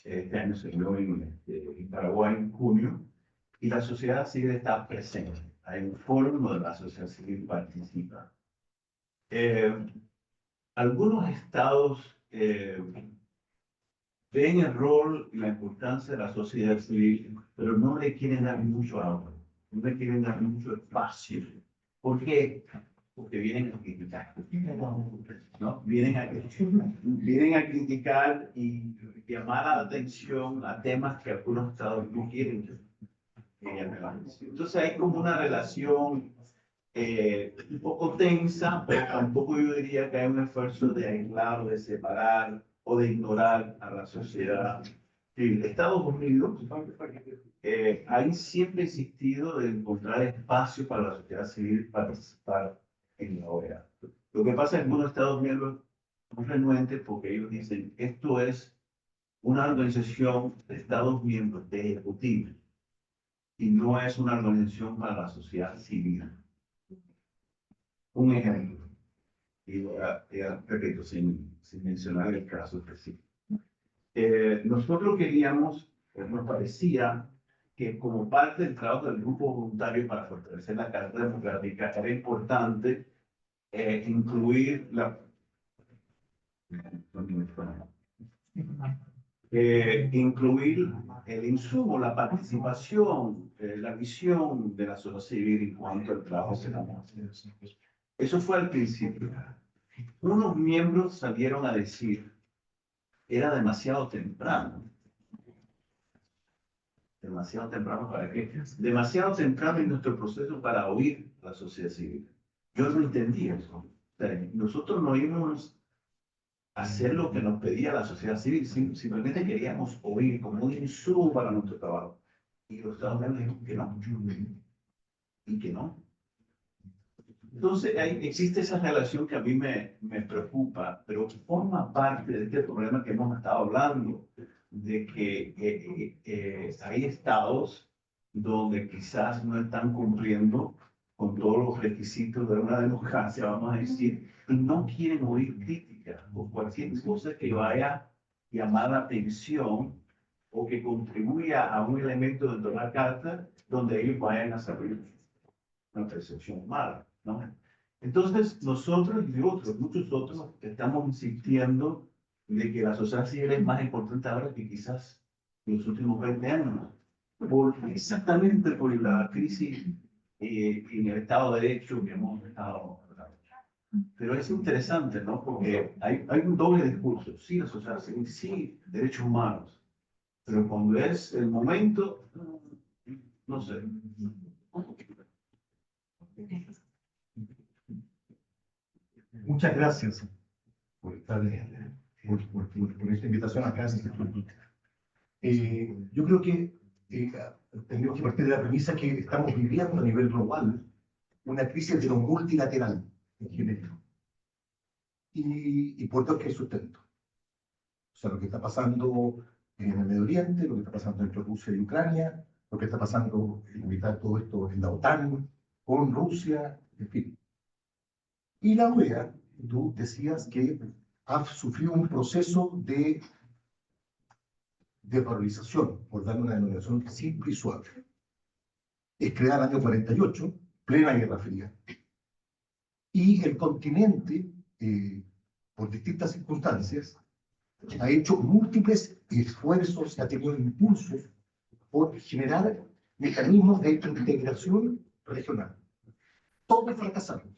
Este año se dio en Paraguay en junio, y la sociedad civil está presente. Hay un foro donde la sociedad civil participa. Algunos estados ven el rol y la importancia de la sociedad civil, pero no le quieren dar mucho auge, no le quieren dar mucho espacio. ¿Por qué? Porque vienen a criticar, ¿no? Vienen a criticar y llamar la atención a temas que algunos estados no quieren. Entonces hay como una relación un poco tensa, pero tampoco yo diría que hay un esfuerzo de aislar o de separar o de ignorar a la sociedad. Estados Unidos ha siempre insistido en encontrar espacio para la sociedad civil participar en la OEA. Lo que pasa es que algunos Estados miembros son renuentes porque ellos dicen esto es una organización de Estados miembros, de ejecutivos, y no es una organización para la sociedad civil. Un ejemplo, y repito, sin mencionar el caso específico. Nosotros queríamos, nos parecía que como parte del trabajo del grupo voluntario para fortalecer la Carta Democrática era importante incluir incluir el insumo, la participación, la visión de la sociedad civil en cuanto al trabajo que estamos haciendo. Eso fue al principio. Unos miembros salieron a decir, era demasiado temprano. ¿Demasiado temprano para qué? Demasiado temprano en nuestro proceso para oír a la sociedad civil. Yo no entendí eso. O sea, nosotros no íbamos a hacer lo que nos pedía la sociedad civil, simplemente queríamos oír como un insumo para nuestro trabajo. Y los Estados Unidos dijeron que no. Y que no. Entonces existe esa relación que a mí me preocupa, pero que forma parte de este problema que hemos estado hablando, de que hay estados donde quizás no están cumpliendo con todos los requisitos de una democracia, vamos a decir, y no quieren oír críticas o cualquier cosa que vaya a llamar la atención o que contribuya a un elemento dentro de la carta donde ellos vayan a saber una percepción mala, ¿no? Entonces, nosotros y otros, muchos otros, estamos insistiendo de que la sociedad civil es más importante ahora que quizás en los últimos 20 años, exactamente por la crisis en el Estado de Derecho que hemos estado hablando. Pero es interesante, ¿no? Porque hay un doble discurso. Sí, la sociedad civil, sí, derechos humanos. Pero cuando es el momento, no sé. Muchas gracias por por esta invitación acá. Yo creo que tenemos que partir de la premisa que estamos viviendo a nivel global una crisis de lo multilateral en general. Y por Dios que hay sustento. O sea, lo que está pasando en el Medio Oriente, lo que está pasando entre Rusia y Ucrania, lo que está pasando en la mitad de todo esto en la OTAN, con Rusia, en fin. Y la OEA, tú decías que ha sufrido un proceso de valorización, por darle una denominación simple y suave. Es creada en el año 48, plena Guerra Fría. Y el continente, por distintas circunstancias, ha hecho múltiples esfuerzos, ha tenido impulsos por generar mecanismos de integración regional. Todos fracasaron,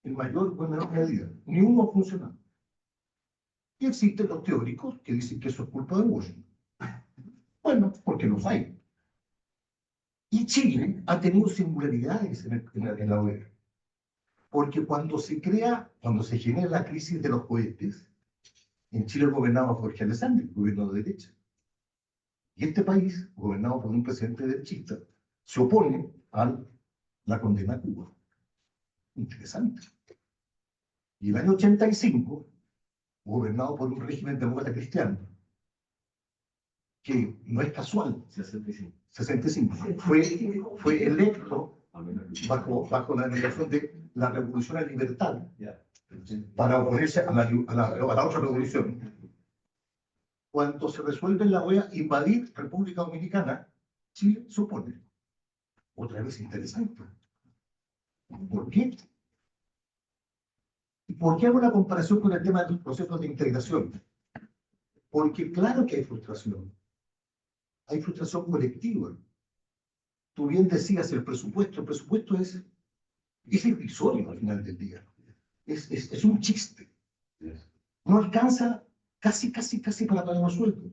en mayor o en menor medida. Ni uno ha funcionado. Y existen los teóricos que dicen que eso es culpa de Washington. Bueno, porque los hay. Y Chile ha tenido singularidades en la OEA. Porque cuando se genera la crisis de los cohetes, en Chile gobernaba Jorge Alessandri, gobierno de derecha. Y este país, gobernado por un presidente derechista, se opone a la condena a Cuba. Interesante. Y el año 85, gobernado por un régimen demócrata cristiano, que no es casual, 65, fue electo bajo la denominación de la Revolución a la Libertad, para oponerse a la otra revolución. Cuando se resuelve en la OEA invadir República Dominicana, Chile se opone. Otra vez interesante. ¿Por qué? ¿Y por qué hago una comparación con el tema de los procesos de integración? Porque claro que hay frustración. Hay frustración colectiva. Tú bien decías el presupuesto es irrisorio al final del día. Es un chiste. No alcanza casi para pagar los sueldos.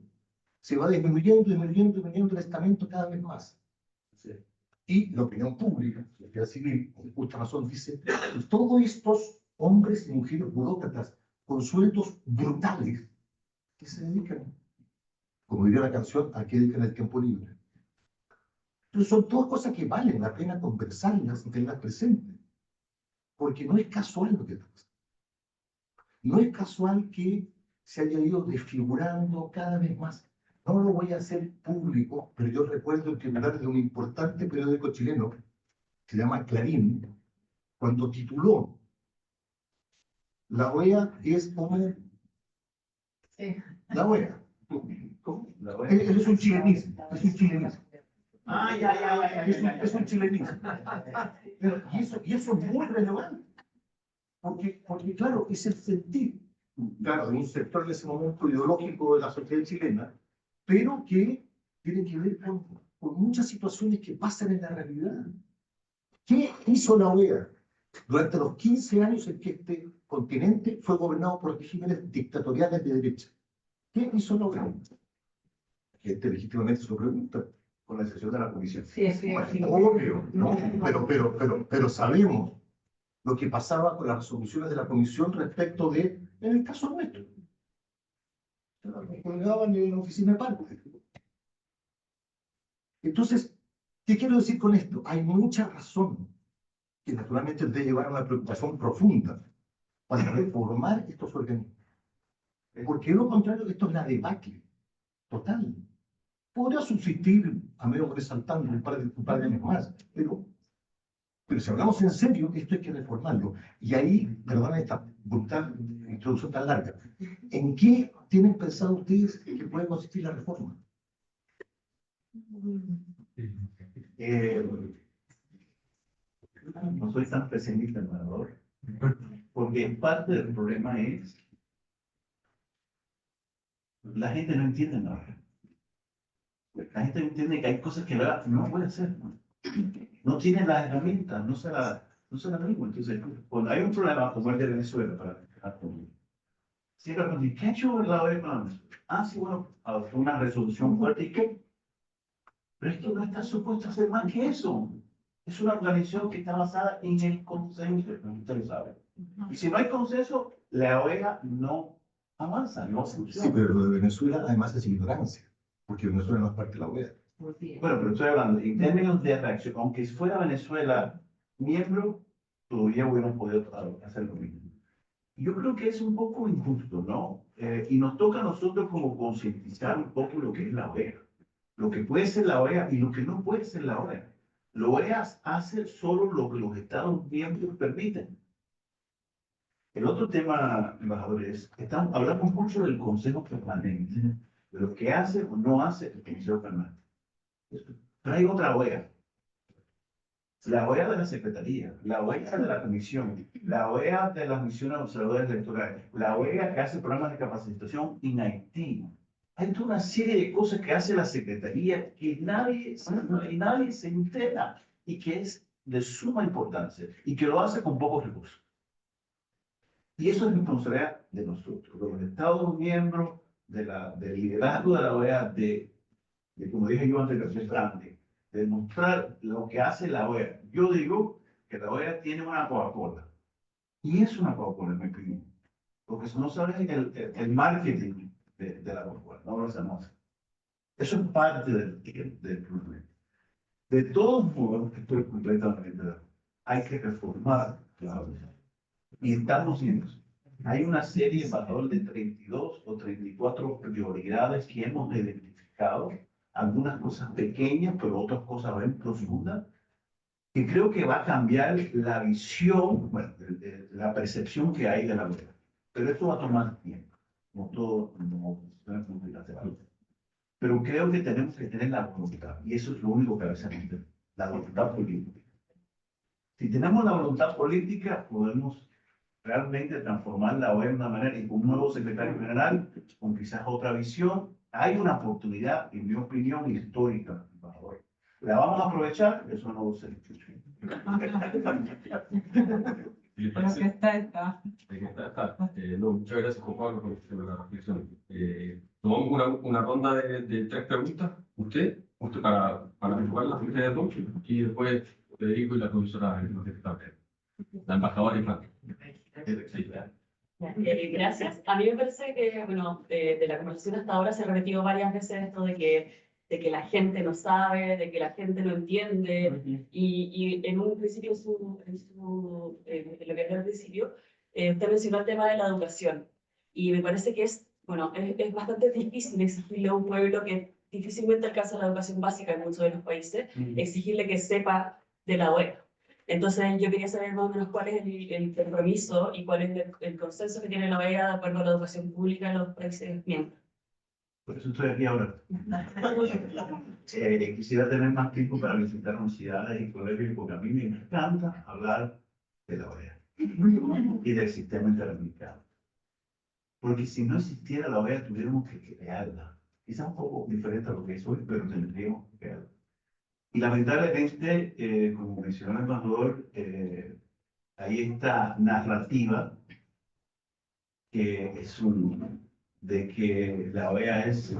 Se va disminuyendo el estamento cada vez más. Y la opinión pública, la sociedad civil, con justa razón, dice, todos estos hombres y mujeres burócratas con sueldos brutales, ¿qué se dedican? Como diría la canción, ¿a qué dedican el tiempo libre? Pero son todas cosas que valen la pena conversarlas y tenerlas presentes. Porque no es casual lo que pasa. No es casual que se haya ido desfigurando cada vez más. No lo voy a hacer público, pero yo recuerdo el titular de un importante periódico chileno, que se llama Clarín, cuando tituló La OEA es como... Sí. La OEA. ¿Cómo? Él es un chilenismo, Ah, ya. Es un chilenismo. Pero, y eso es muy relevante. Porque claro, es el sentir, claro, de un sector en ese momento ideológico de la sociedad chilena, pero que tiene que ver con muchas situaciones que pasan en la realidad. ¿Qué hizo la OEA durante los 15 años en que este continente fue gobernado por regímenes dictatoriales de derecha? ¿Qué hizo la OEA? La gente legítimamente se lo pregunta, con la excepción de la comisión. Sí. Obvio, ¿no? Pero sabemos lo que pasaba con las resoluciones de la comisión respecto de, en el caso nuestro, colgaban en la oficina de parte. Entonces, ¿qué quiero decir con esto? Hay mucha razón que naturalmente debe llevar a una preocupación profunda para reformar estos organismos. Porque de lo contrario, esto es la debacle total. Podrá subsistir, a menos resaltando un par de años más, pero si hablamos en serio, esto hay que reformarlo. Y ahí, perdón esta brutal introducción tan larga, ¿en qué tienen pensado ustedes que puede consistir la reforma? No soy tan pesimista, Salvador, porque parte del problema es la gente no entiende nada. La gente no entiende que hay cosas que ¿verdad? No puede hacer. No tiene las herramientas, no se la mismo. Entonces, cuando hay un problema como el de Venezuela, para empezar con siempre preguntan, ¿qué ha hecho la OEA con Venezuela? Ah, sí, bueno, adoptó una resolución fuerte y qué. Pero es que no está supuesto a hacer más que eso. Es una organización que está basada en el consenso, ustedes saben. Y si no hay consenso, la OEA no avanza, no Sí, funciona. pero lo de Venezuela además es ignorancia, porque Venezuela no es parte de la OEA. Bueno, pero estoy hablando, en términos de reacción, aunque fuera Venezuela miembro, todavía hubiéramos podido hacer lo mismo. Yo creo que es un poco injusto, ¿no? Y nos toca a nosotros como concientizar un poco lo que es la OEA, lo que puede ser la OEA y lo que no puede ser la OEA. La OEA hace solo lo que los Estados miembros permiten. El otro tema, embajador, es que hablamos mucho del Consejo Permanente, de lo que hace o no hace el Consejo Permanente. Pero hay otra OEA. La OEA de la Secretaría, la OEA de la Comisión, la OEA de las misiones observadoras electorales, la OEA que hace programas de capacitación en Haití. Hay toda una serie de cosas que hace la Secretaría que nadie se entera y que es de suma importancia y que lo hace con pocos recursos. Y eso es responsabilidad de nosotros, de los Estados miembros, del liderazgo de la OEA, como dije yo antes, de ser grande, de mostrar lo que hace la OEA. Yo digo que la OEA tiene una Coca-Cola. Y es una Coca-Cola, en mi opinión. Porque si no sabes el marketing de la Coca-Cola, no lo sabemos. Eso es parte del problema. De todos modos, estoy completamente de acuerdo. Hay que reformar la OEA. Y estamos viendo eso. Hay una serie, embajador, de 32 o 34 prioridades que hemos identificado, algunas cosas pequeñas, pero otras cosas bien profundas, que creo que va a cambiar la visión, bueno, la percepción que hay de la OEA. Pero esto va a tomar tiempo, no todo, no es multilateral. Pero creo que tenemos que tener la voluntad, y eso es lo único que a veces no tenemos, la voluntad política. Si tenemos la voluntad política, podemos realmente transformar la OEA de una manera y con un nuevo secretario general, con quizás otra visión. Hay una oportunidad, en mi opinión, histórica, embajador. ¿La vamos a aprovechar? Eso no lo sé. Pero que está. No, muchas gracias, Juan Pablo, por la reflexión. Tomamos una ronda de 3 preguntas. Usted para jugarlas, ustedes dos, y después Federico y la profesora la embajadora y Fran. Gracias. A mí me parece que, bueno, de la conversación hasta ahora se ha repetido varias veces esto de que la gente no sabe, de que la gente no entiende, y en un principio, en lo que hablé al principio, usted mencionó el tema de la educación, y me parece que bueno, es bastante difícil exigirle a un pueblo que difícilmente alcanza la educación básica en muchos de los países, exigirle que sepa de la OEA. Entonces, yo quería saber más o menos cuál es el compromiso y cuál es el consenso que tiene la OEA de acuerdo a la educación pública en los países miembros. Por eso estoy aquí ahora. Quisiera tener más tiempo para visitar universidades y colegios, porque a mí me encanta hablar de la OEA y del sistema interamericano. Porque si no existiera la OEA, tuviéramos que crearla. Quizás un poco diferente a lo que es hoy, pero tendríamos que crearla. Y lamentablemente, como mencionó el embajador, hay esta narrativa que es de que la OEA es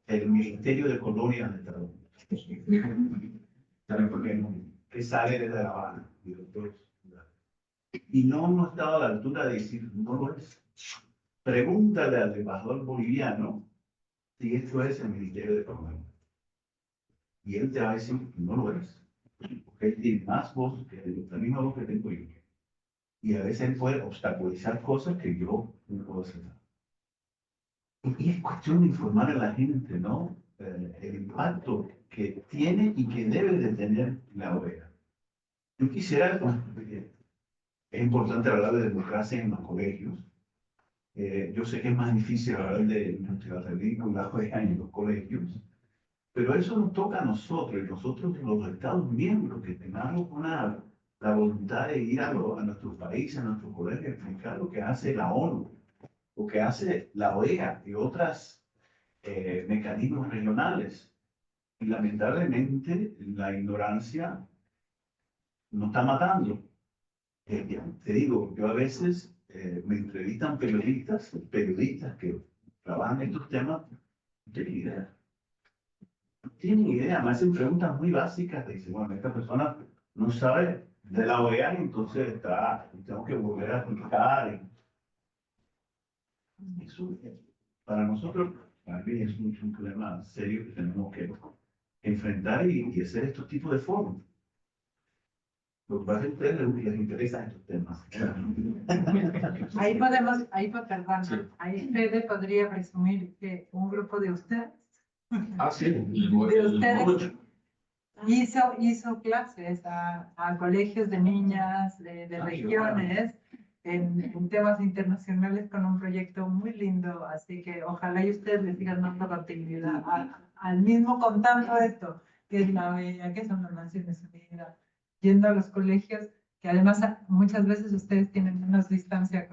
el Ministerio de Colonias de Estados Unidos. ¿Saben por qué? Que sale desde La Habana. Y no hemos estado a la altura de decir, no lo es. Pregúntale al embajador boliviano si esto es el Ministerio de Colonias. Y él te va a decir, no lo es. él tiene más voz que la misma voz que tengo yo. Y a veces él puede obstaculizar cosas que yo no puedo hacer. Y es cuestión de informar a la gente, ¿no? El impacto que tiene y que debe de tener la OEA. Yo quisiera, es importante hablar de democracia en los colegios. Yo sé que es más difícil hablar de multilateralismo y la OEA en los colegios, pero eso nos toca a nosotros, y nosotros los Estados miembros, que tengamos la voluntad de ir a nuestros países, a nuestros colegios, explicar lo que hace la ONU, lo que hace la OEA y otros mecanismos regionales. Y lamentablemente la ignorancia nos está matando. Te digo, yo a veces me entrevistan periodistas que trabajan en estos temas, no tienen idea. No tienen idea, me hacen preguntas muy básicas. Te dicen, bueno, esta persona no sabe de la OEA, entonces tengo que volver a explicar. Eso, para nosotros, para mí es un problema serio que tenemos que enfrentar y hacer estos tipos de foros. Lo que pasa es que a ustedes les interesan estos temas. Perdón, Sí. ahí Fede podría presumir que un grupo de ustedes Ah, sí, de ustedes hizo clases a colegios de niñas de regiones en temas internacionales con un proyecto muy lindo, así que ojalá y ustedes le sigan dando continuidad al mismo contando esto, que es la OEA, que son las Naciones Unidas, yendo a los colegios, que además muchas veces ustedes tienen menos distancia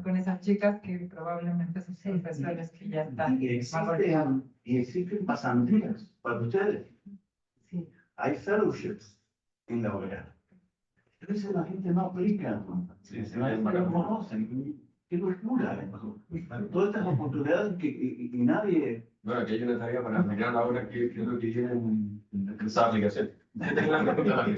con esas chicas que probablemente sus profesores que ya están Y existen pasantías para ustedes. Sí. Hay fellowships en la OEA. A veces la gente no aplica. Sí, La gente no conocen. Qué locura. Todas estas oportunidades y nadie. Bueno, aquí hay una tarea para mirar ahora qué es lo que viene en esa aplicación. Yo tengo una pregunta también.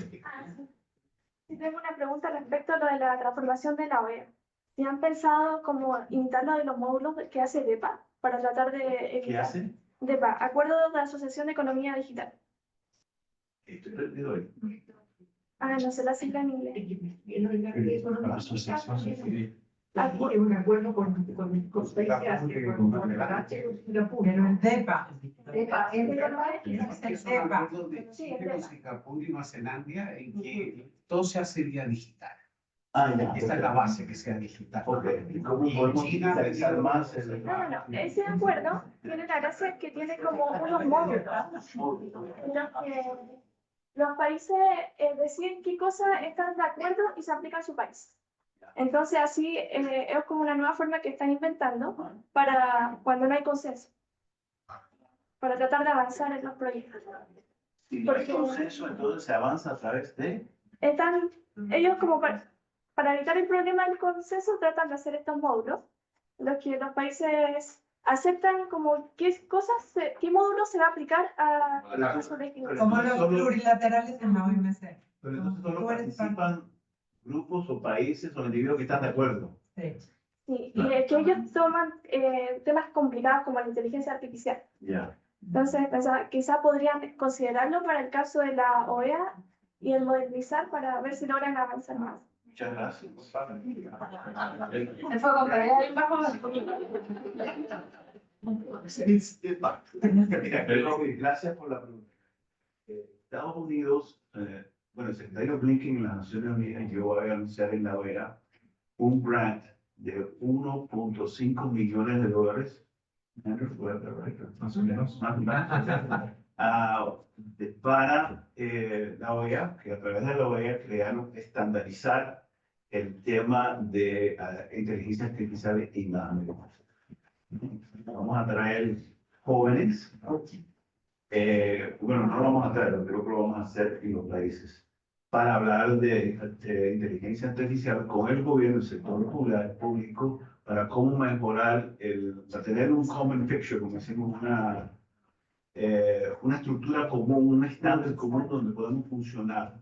Sí, tengo una pregunta respecto a lo de la transformación de la OEA. ¿Si han pensado como imitar lo de los módulos que hace DEPA para tratar de evitar? ¿Qué hacen? DEPA, Acuerdo de Asociación de Economía Digital. Estoy perdido hoy. Ah, no sé la sigla en inglés. La asociación civil. Aquí hay un acuerdo con países Singapur, pero en DEPA. DEPA, Es DEPA. Sí, es Singapur y Nueva Zelanda, en que todo se hace vía digital. Ya. Esta es la base, que sea digital. Ok. ¿Y cómo podemos China, digitalizar más No. Ese acuerdo tiene la gracia que tiene como unos módulos en los que los países deciden qué cosas están de acuerdo y se aplican a su país. Entonces así es como una nueva forma que están inventando para cuando no hay consenso, para tratar de avanzar en los proyectos. Si no hay consenso, entonces se avanza a través de. Ellos como para evitar el problema del consenso tratan de hacer estos módulos, en los que los países aceptan como qué módulo se va a aplicar a su legislación. Como los plurilaterales en la OMC. Pero entonces solo participan grupos o países o individuos que están de acuerdo. Sí. Sí, y que ellos toman temas complicados como la inteligencia artificial. Ya. Entonces, quizá podrían considerarlo para el caso de la OEA y el modernizar para ver si logran avanzar más. Muchas gracias. El fuego para allá y bajo. Gracias por la pregunta. Estados Unidos, bueno, el secretario Blinken en las Naciones Unidas, yo voy a anunciar en la OEA un grant de 1.5 millones de dólares. Más o menos. Para la OEA, que a través de la OEA crearon, estandarizar el tema de inteligencia artificial en las Américas. Vamos a traer jóvenes. Bueno, no lo vamos a traer, creo que lo vamos a hacer en los países para hablar de inteligencia artificial con el gobierno, el sector público, para cómo mejorar, para tener un common picture, como decimos, una estructura común, un estándar común donde podemos funcionar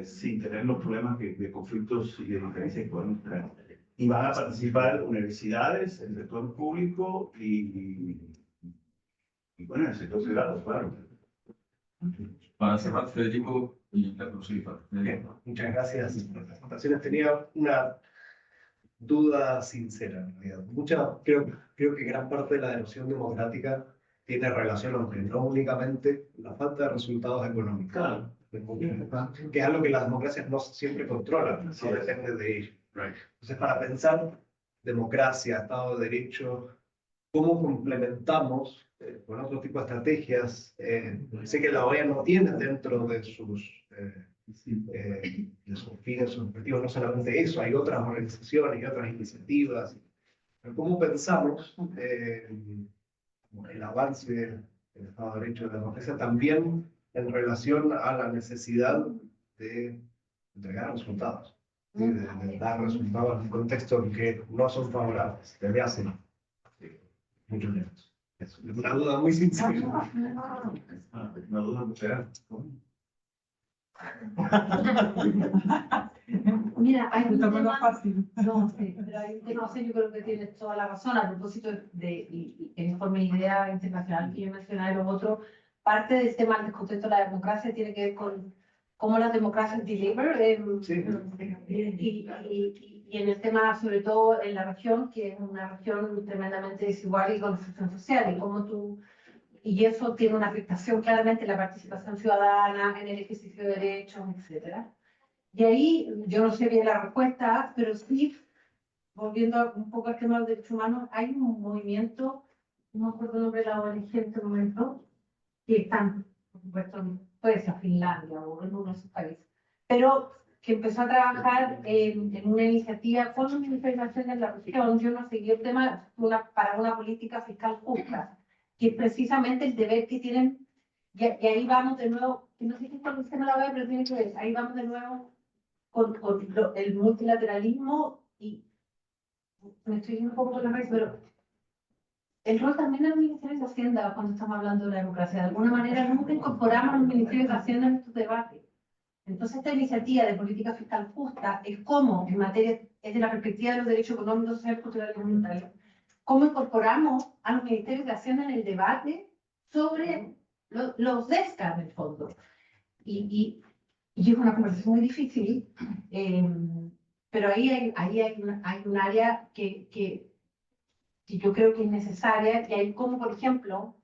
sin tener los problemas de conflictos y de diferencias que podemos tener. Y van a participar universidades, el sector público y bueno, el sector privado, claro. Para cerrar, Federico y Carlos Silva. Bien, muchas gracias por las presentaciones. Tenía una duda sincera, en realidad. Creo que gran parte de la erosión democrática tiene relación, aunque no únicamente, la falta de resultados económicos. Claro. Que es algo que las democracias no siempre controlan, no depende de ello. Entonces, para pensar democracia, Estado de Derecho, ¿cómo complementamos con otro tipo de estrategias? Sé que la OEA no tiene dentro de sus fines, sus objetivos, no solamente eso, hay otras organizaciones y otras iniciativas. Pero ¿cómo pensamos el avance del Estado de Derecho y de la democracia también en relación a la necesidad de entregar resultados? De dar resultados en un contexto que no son favorables, desde hace muchos años. Es una duda muy sincera. Una duda real. Mira, hay un Tómalo tema, fácil. no, sí, pero hay un tema, no sé, yo creo que tienes toda la razón a propósito y en forma de idea internacional que yo mencionaba y lo otro, parte del tema del descontento de la democracia tiene que ver con cómo las democracias deliver y en el tema, sobre todo en la región, que es una región tremendamente desigual y con exclusión social, y eso tiene una afectación claramente en la participación ciudadana, en el ejercicio de derechos, etcétera. Y ahí, yo no sé bien la respuesta, pero sí, volviendo un poco al tema de los derechos humanos, hay un movimiento, no me acuerdo el nombre de la ONG en este momento, que están, por supuesto, puede ser Finlandia o en uno de esos países, pero que empezó a trabajar en una iniciativa con los ministerios nacionales de la región. Yo no seguí el tema para una política fiscal justa, que es precisamente el deber que tienen, y ahí vamos de nuevo, que no sé si cuando se me la vea, pero tiene que ver, ahí vamos de nuevo con el multilateralismo, y me estoy yendo un poco por la raíz, pero el rol también de los ministerios de Hacienda cuando estamos hablando de la democracia. De alguna manera nunca incorporamos a los ministerios de Hacienda en estos debates. Entonces, esta iniciativa de política fiscal justa es cómo, en materia, es de la perspectiva de los derechos económicos, sociales, culturales y comunitarios, cómo incorporamos a los ministerios de Hacienda en el debate sobre los DESCA, en el fondo. Y es una conversación muy difícil, pero ahí hay un área que yo creo que es necesaria, y hay como, por ejemplo,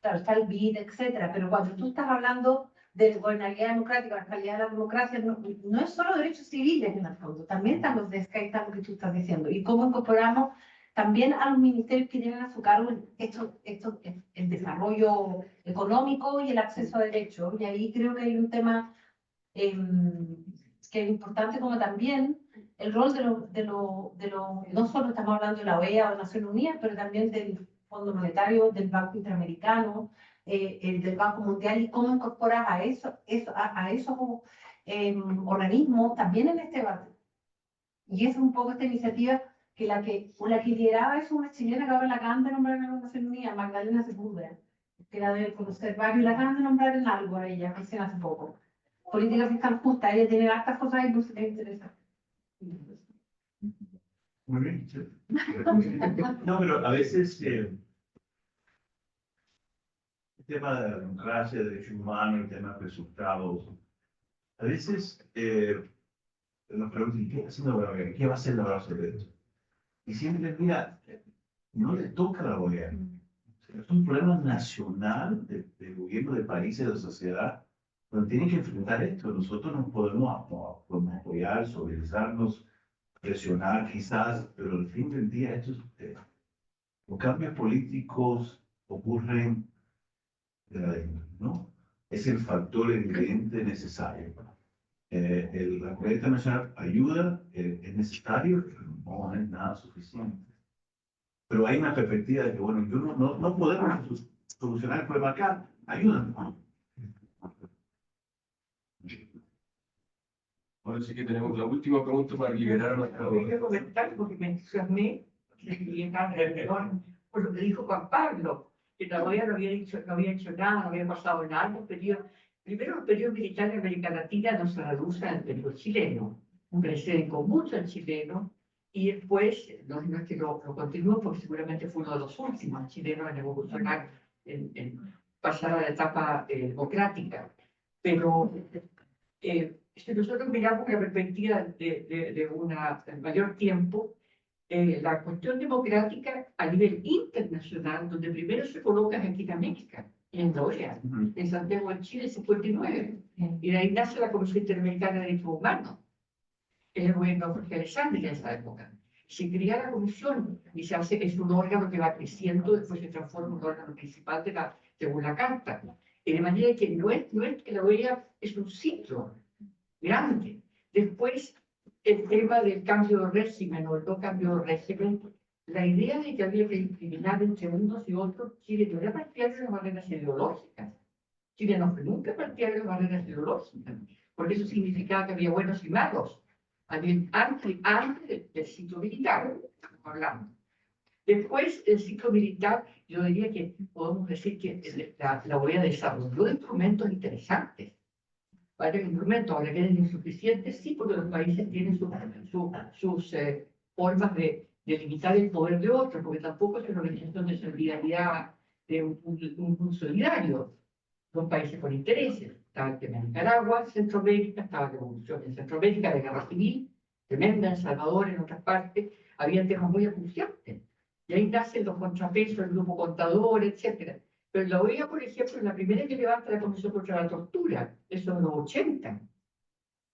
claro, está el BID, etcétera, pero cuando tú estás hablando de gobernabilidad democrática, la calidad de la democracia, no es solo derechos civiles en el fondo, también están los DESCA y está lo que tú estás diciendo, y cómo incorporamos también a los ministerios que tienen a su cargo el desarrollo económico y el acceso a derechos, y ahí creo que hay un tema que es importante, como también el rol no solo estamos hablando de la OEA o de Naciones Unidas, pero también del Fondo Monetario, del Banco Interamericano, del Banco Mundial, y cómo incorporas a esos organismos también en este debate. Y esa es un poco esta iniciativa que la que lideraba es una chilena que ahora la acaban de nombrar en las Naciones Unidas, Magdalena Sepúlveda, que la debe conocer varios, y la acaban de nombrar en algo a ella, recién hace poco. Política fiscal justa, ella tiene hartas cosas y no se le interesa. Muy bien. Sí. No, pero a veces el tema de la democracia, de derechos humanos, el tema de resultados, a veces nos preguntan, ¿qué está haciendo la OEA? ¿Qué va a hacer la OEA sobre esto? Y siempre, mira, no le toca a la OEA. Es un problema nacional del gobierno, del país y de la sociedad, donde tienen que enfrentar esto. Nosotros no podemos apoyar, solidarizarnos, presionar quizás, pero al fin del día los cambios políticos ocurren de la dentro, ¿no? Es el factor, el ingrediente necesario. La comunidad internacional ayuda, es necesario, pero no es nada suficiente. Pero hay una perspectiva de que, bueno, no podemos solucionar el problema acá, ayúdanos. Ahora sí que tenemos la última pregunta para liberar a nuestra Quería comentar porque mencioné por lo que dijo Juan Pablo, que todavía no había hecho nada, no había pasado nada. Primero, el periodo militar de América Latina no se reduce al periodo chileno, crecen con mucho el chileno, y después, no es que lo continúe, porque seguramente fue uno de los últimos chilenos en evolucionar en pasar a la etapa democrática. Pero si nosotros miramos la perspectiva de un mayor tiempo, la cuestión democrática a nivel internacional, donde primero se coloca aquí en América, en la OEA, en Santiago de Chile, 59, y de ahí nace la Comisión Interamericana de Derechos Humanos, el gobierno de Jorge Alessandri en esa época. Se crea la comisión y se hace, es un órgano que va creciendo, después se transforma en un órgano principal según la Carta. De manera que no es que la OEA es un sitio grande. Después, el tema del cambio de régimen o el no cambio de régimen, la idea de que había que discriminar entre unos y otros, Chile no era partidario de las barreras ideológicas. Chile no fue nunca partidario de las barreras ideológicas, porque eso significaba que había buenos y malos. Antes del ciclo militar, estamos hablando. Después del ciclo militar, yo diría que podemos decir que la OEA desarrolló instrumentos interesantes. Varios instrumentos, ahora que eran insuficientes, sí, porque los países tienen sus formas de limitar el poder de otros, porque tampoco es una organización de solidaridad de un solidario. Son países con intereses. Estaba el tema de Nicaragua, Centroamérica, estaba la revolución en Centroamérica, la guerra civil, tremenda en Salvador, en otras partes, había temas muy acuciantes. Y ahí nacen los contrapesos, el grupo contador, etc. Pero la OEA, por ejemplo, es la primera que levanta la Comisión contra la Tortura, eso en los 80,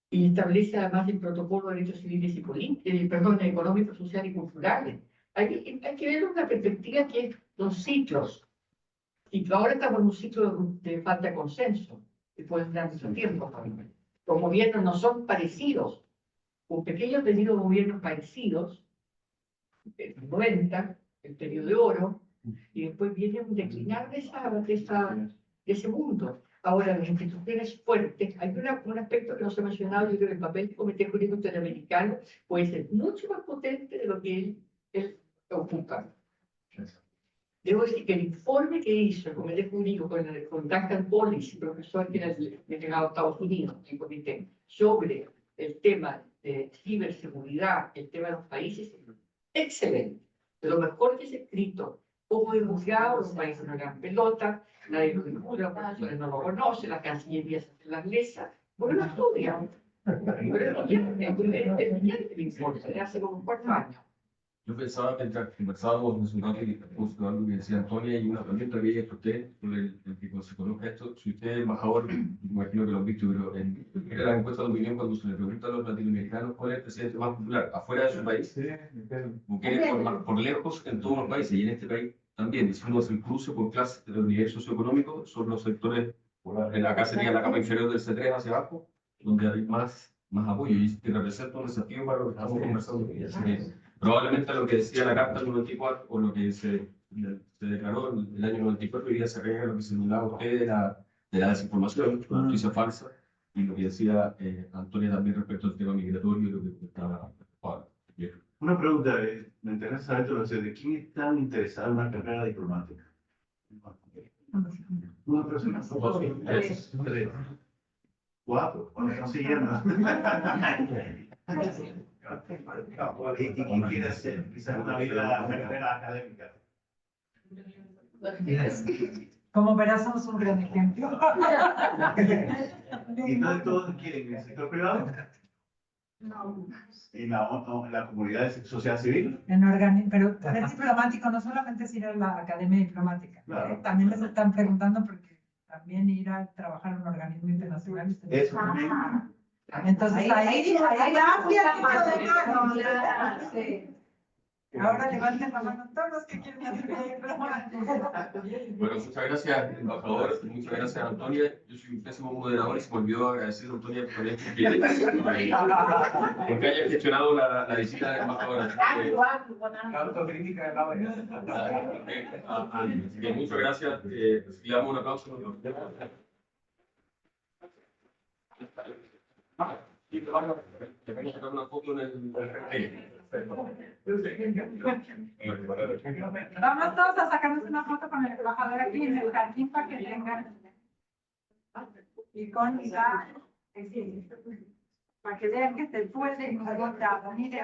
y establece además el protocolo de derechos civiles y políticos, económicos, sociales y culturales. Hay que ver una perspectiva que es los ciclos. Y ahora estamos en un ciclo de falta de consenso, después de mucho tiempo. Los gobiernos no son parecidos. Un pequeño periodo de gobiernos parecidos, en los 90, el periodo de oro, y después viene un declinar de ese mundo. Ahora, las instituciones fuertes, hay un aspecto que no se ha mencionado, yo creo que el papel del Comité Jurídico Interamericano puede ser mucho más potente de lo que él ocupa. Debo decir que el informe que hizo el Comité Jurídico con Duncan Policy, profesor que era delegado a Estados Unidos, el comité, sobre el tema de ciberseguridad, el tema de los países, excelente. De lo mejor que se ha escrito, como divulgado, los países no dan pelota, nadie lo divulga, los profesores no lo conocen, la Cancillería se la inglesa, porque lo estudian. Pero el informe de hace como 4 años. Yo pensaba, mientras conversábamos, mencionaba algo que decía Antonia, y una pregunta que ella hecho usted, sobre el que se conozca esto. Si usted es embajador, me imagino que lo han visto, pero en la encuesta de opinión, cuando se le pregunta a los latinoamericanos cuál es el presidente más popular afuera de su país, Bukele por lejos en todos los países, y en este país también, hicimos el cruce por clases de los niveles socioeconómicos, son los sectores, acá sería la capa inferior del C3 hacia abajo, donde hay más apoyo, y que representa un desafío para lo que estamos conversando hoy. Así que, probablemente lo que decía la Carta del 94 o lo que se declaró en el año 94 hoy día se agrega lo que señalaba usted de la desinformación, la noticia falsa, y lo que decía Antonia también respecto al tema migratorio y lo que estaba ahora. Una pregunta, me interesa saber de quién es tan interesado en una carrera diplomática. Una persona. 4, no se llama. ¿Y quién quiere hacer? Quizás una carrera académica. Como verás, somos un gran ejemplo. ¿Y entonces todos quieren en el sector privado? No. ¿En la comunidad de sociedad civil? Pero ser diplomático no solamente es ir a la academia diplomática. Claro. También les están preguntando porque también ir a trabajar en un organismo internacional. Eso. Entonces ahí sí. Ahora levanten la mano todos los que quieren hacer diplomático. Bueno, muchas gracias, embajador, muchas gracias, Antonia. Yo soy un pésimo moderador y se me olvidó agradecer a Antonia porque haya gestionado la visita del embajador. Autocrítica de la OEA. Así que muchas gracias. Le damos un aplauso. Y vamos a sacar una foto en el Vamos todos a sacarnos una foto con el embajador aquí en el jardín para que tengan icónica, para que vean que se puede encontrar, mire,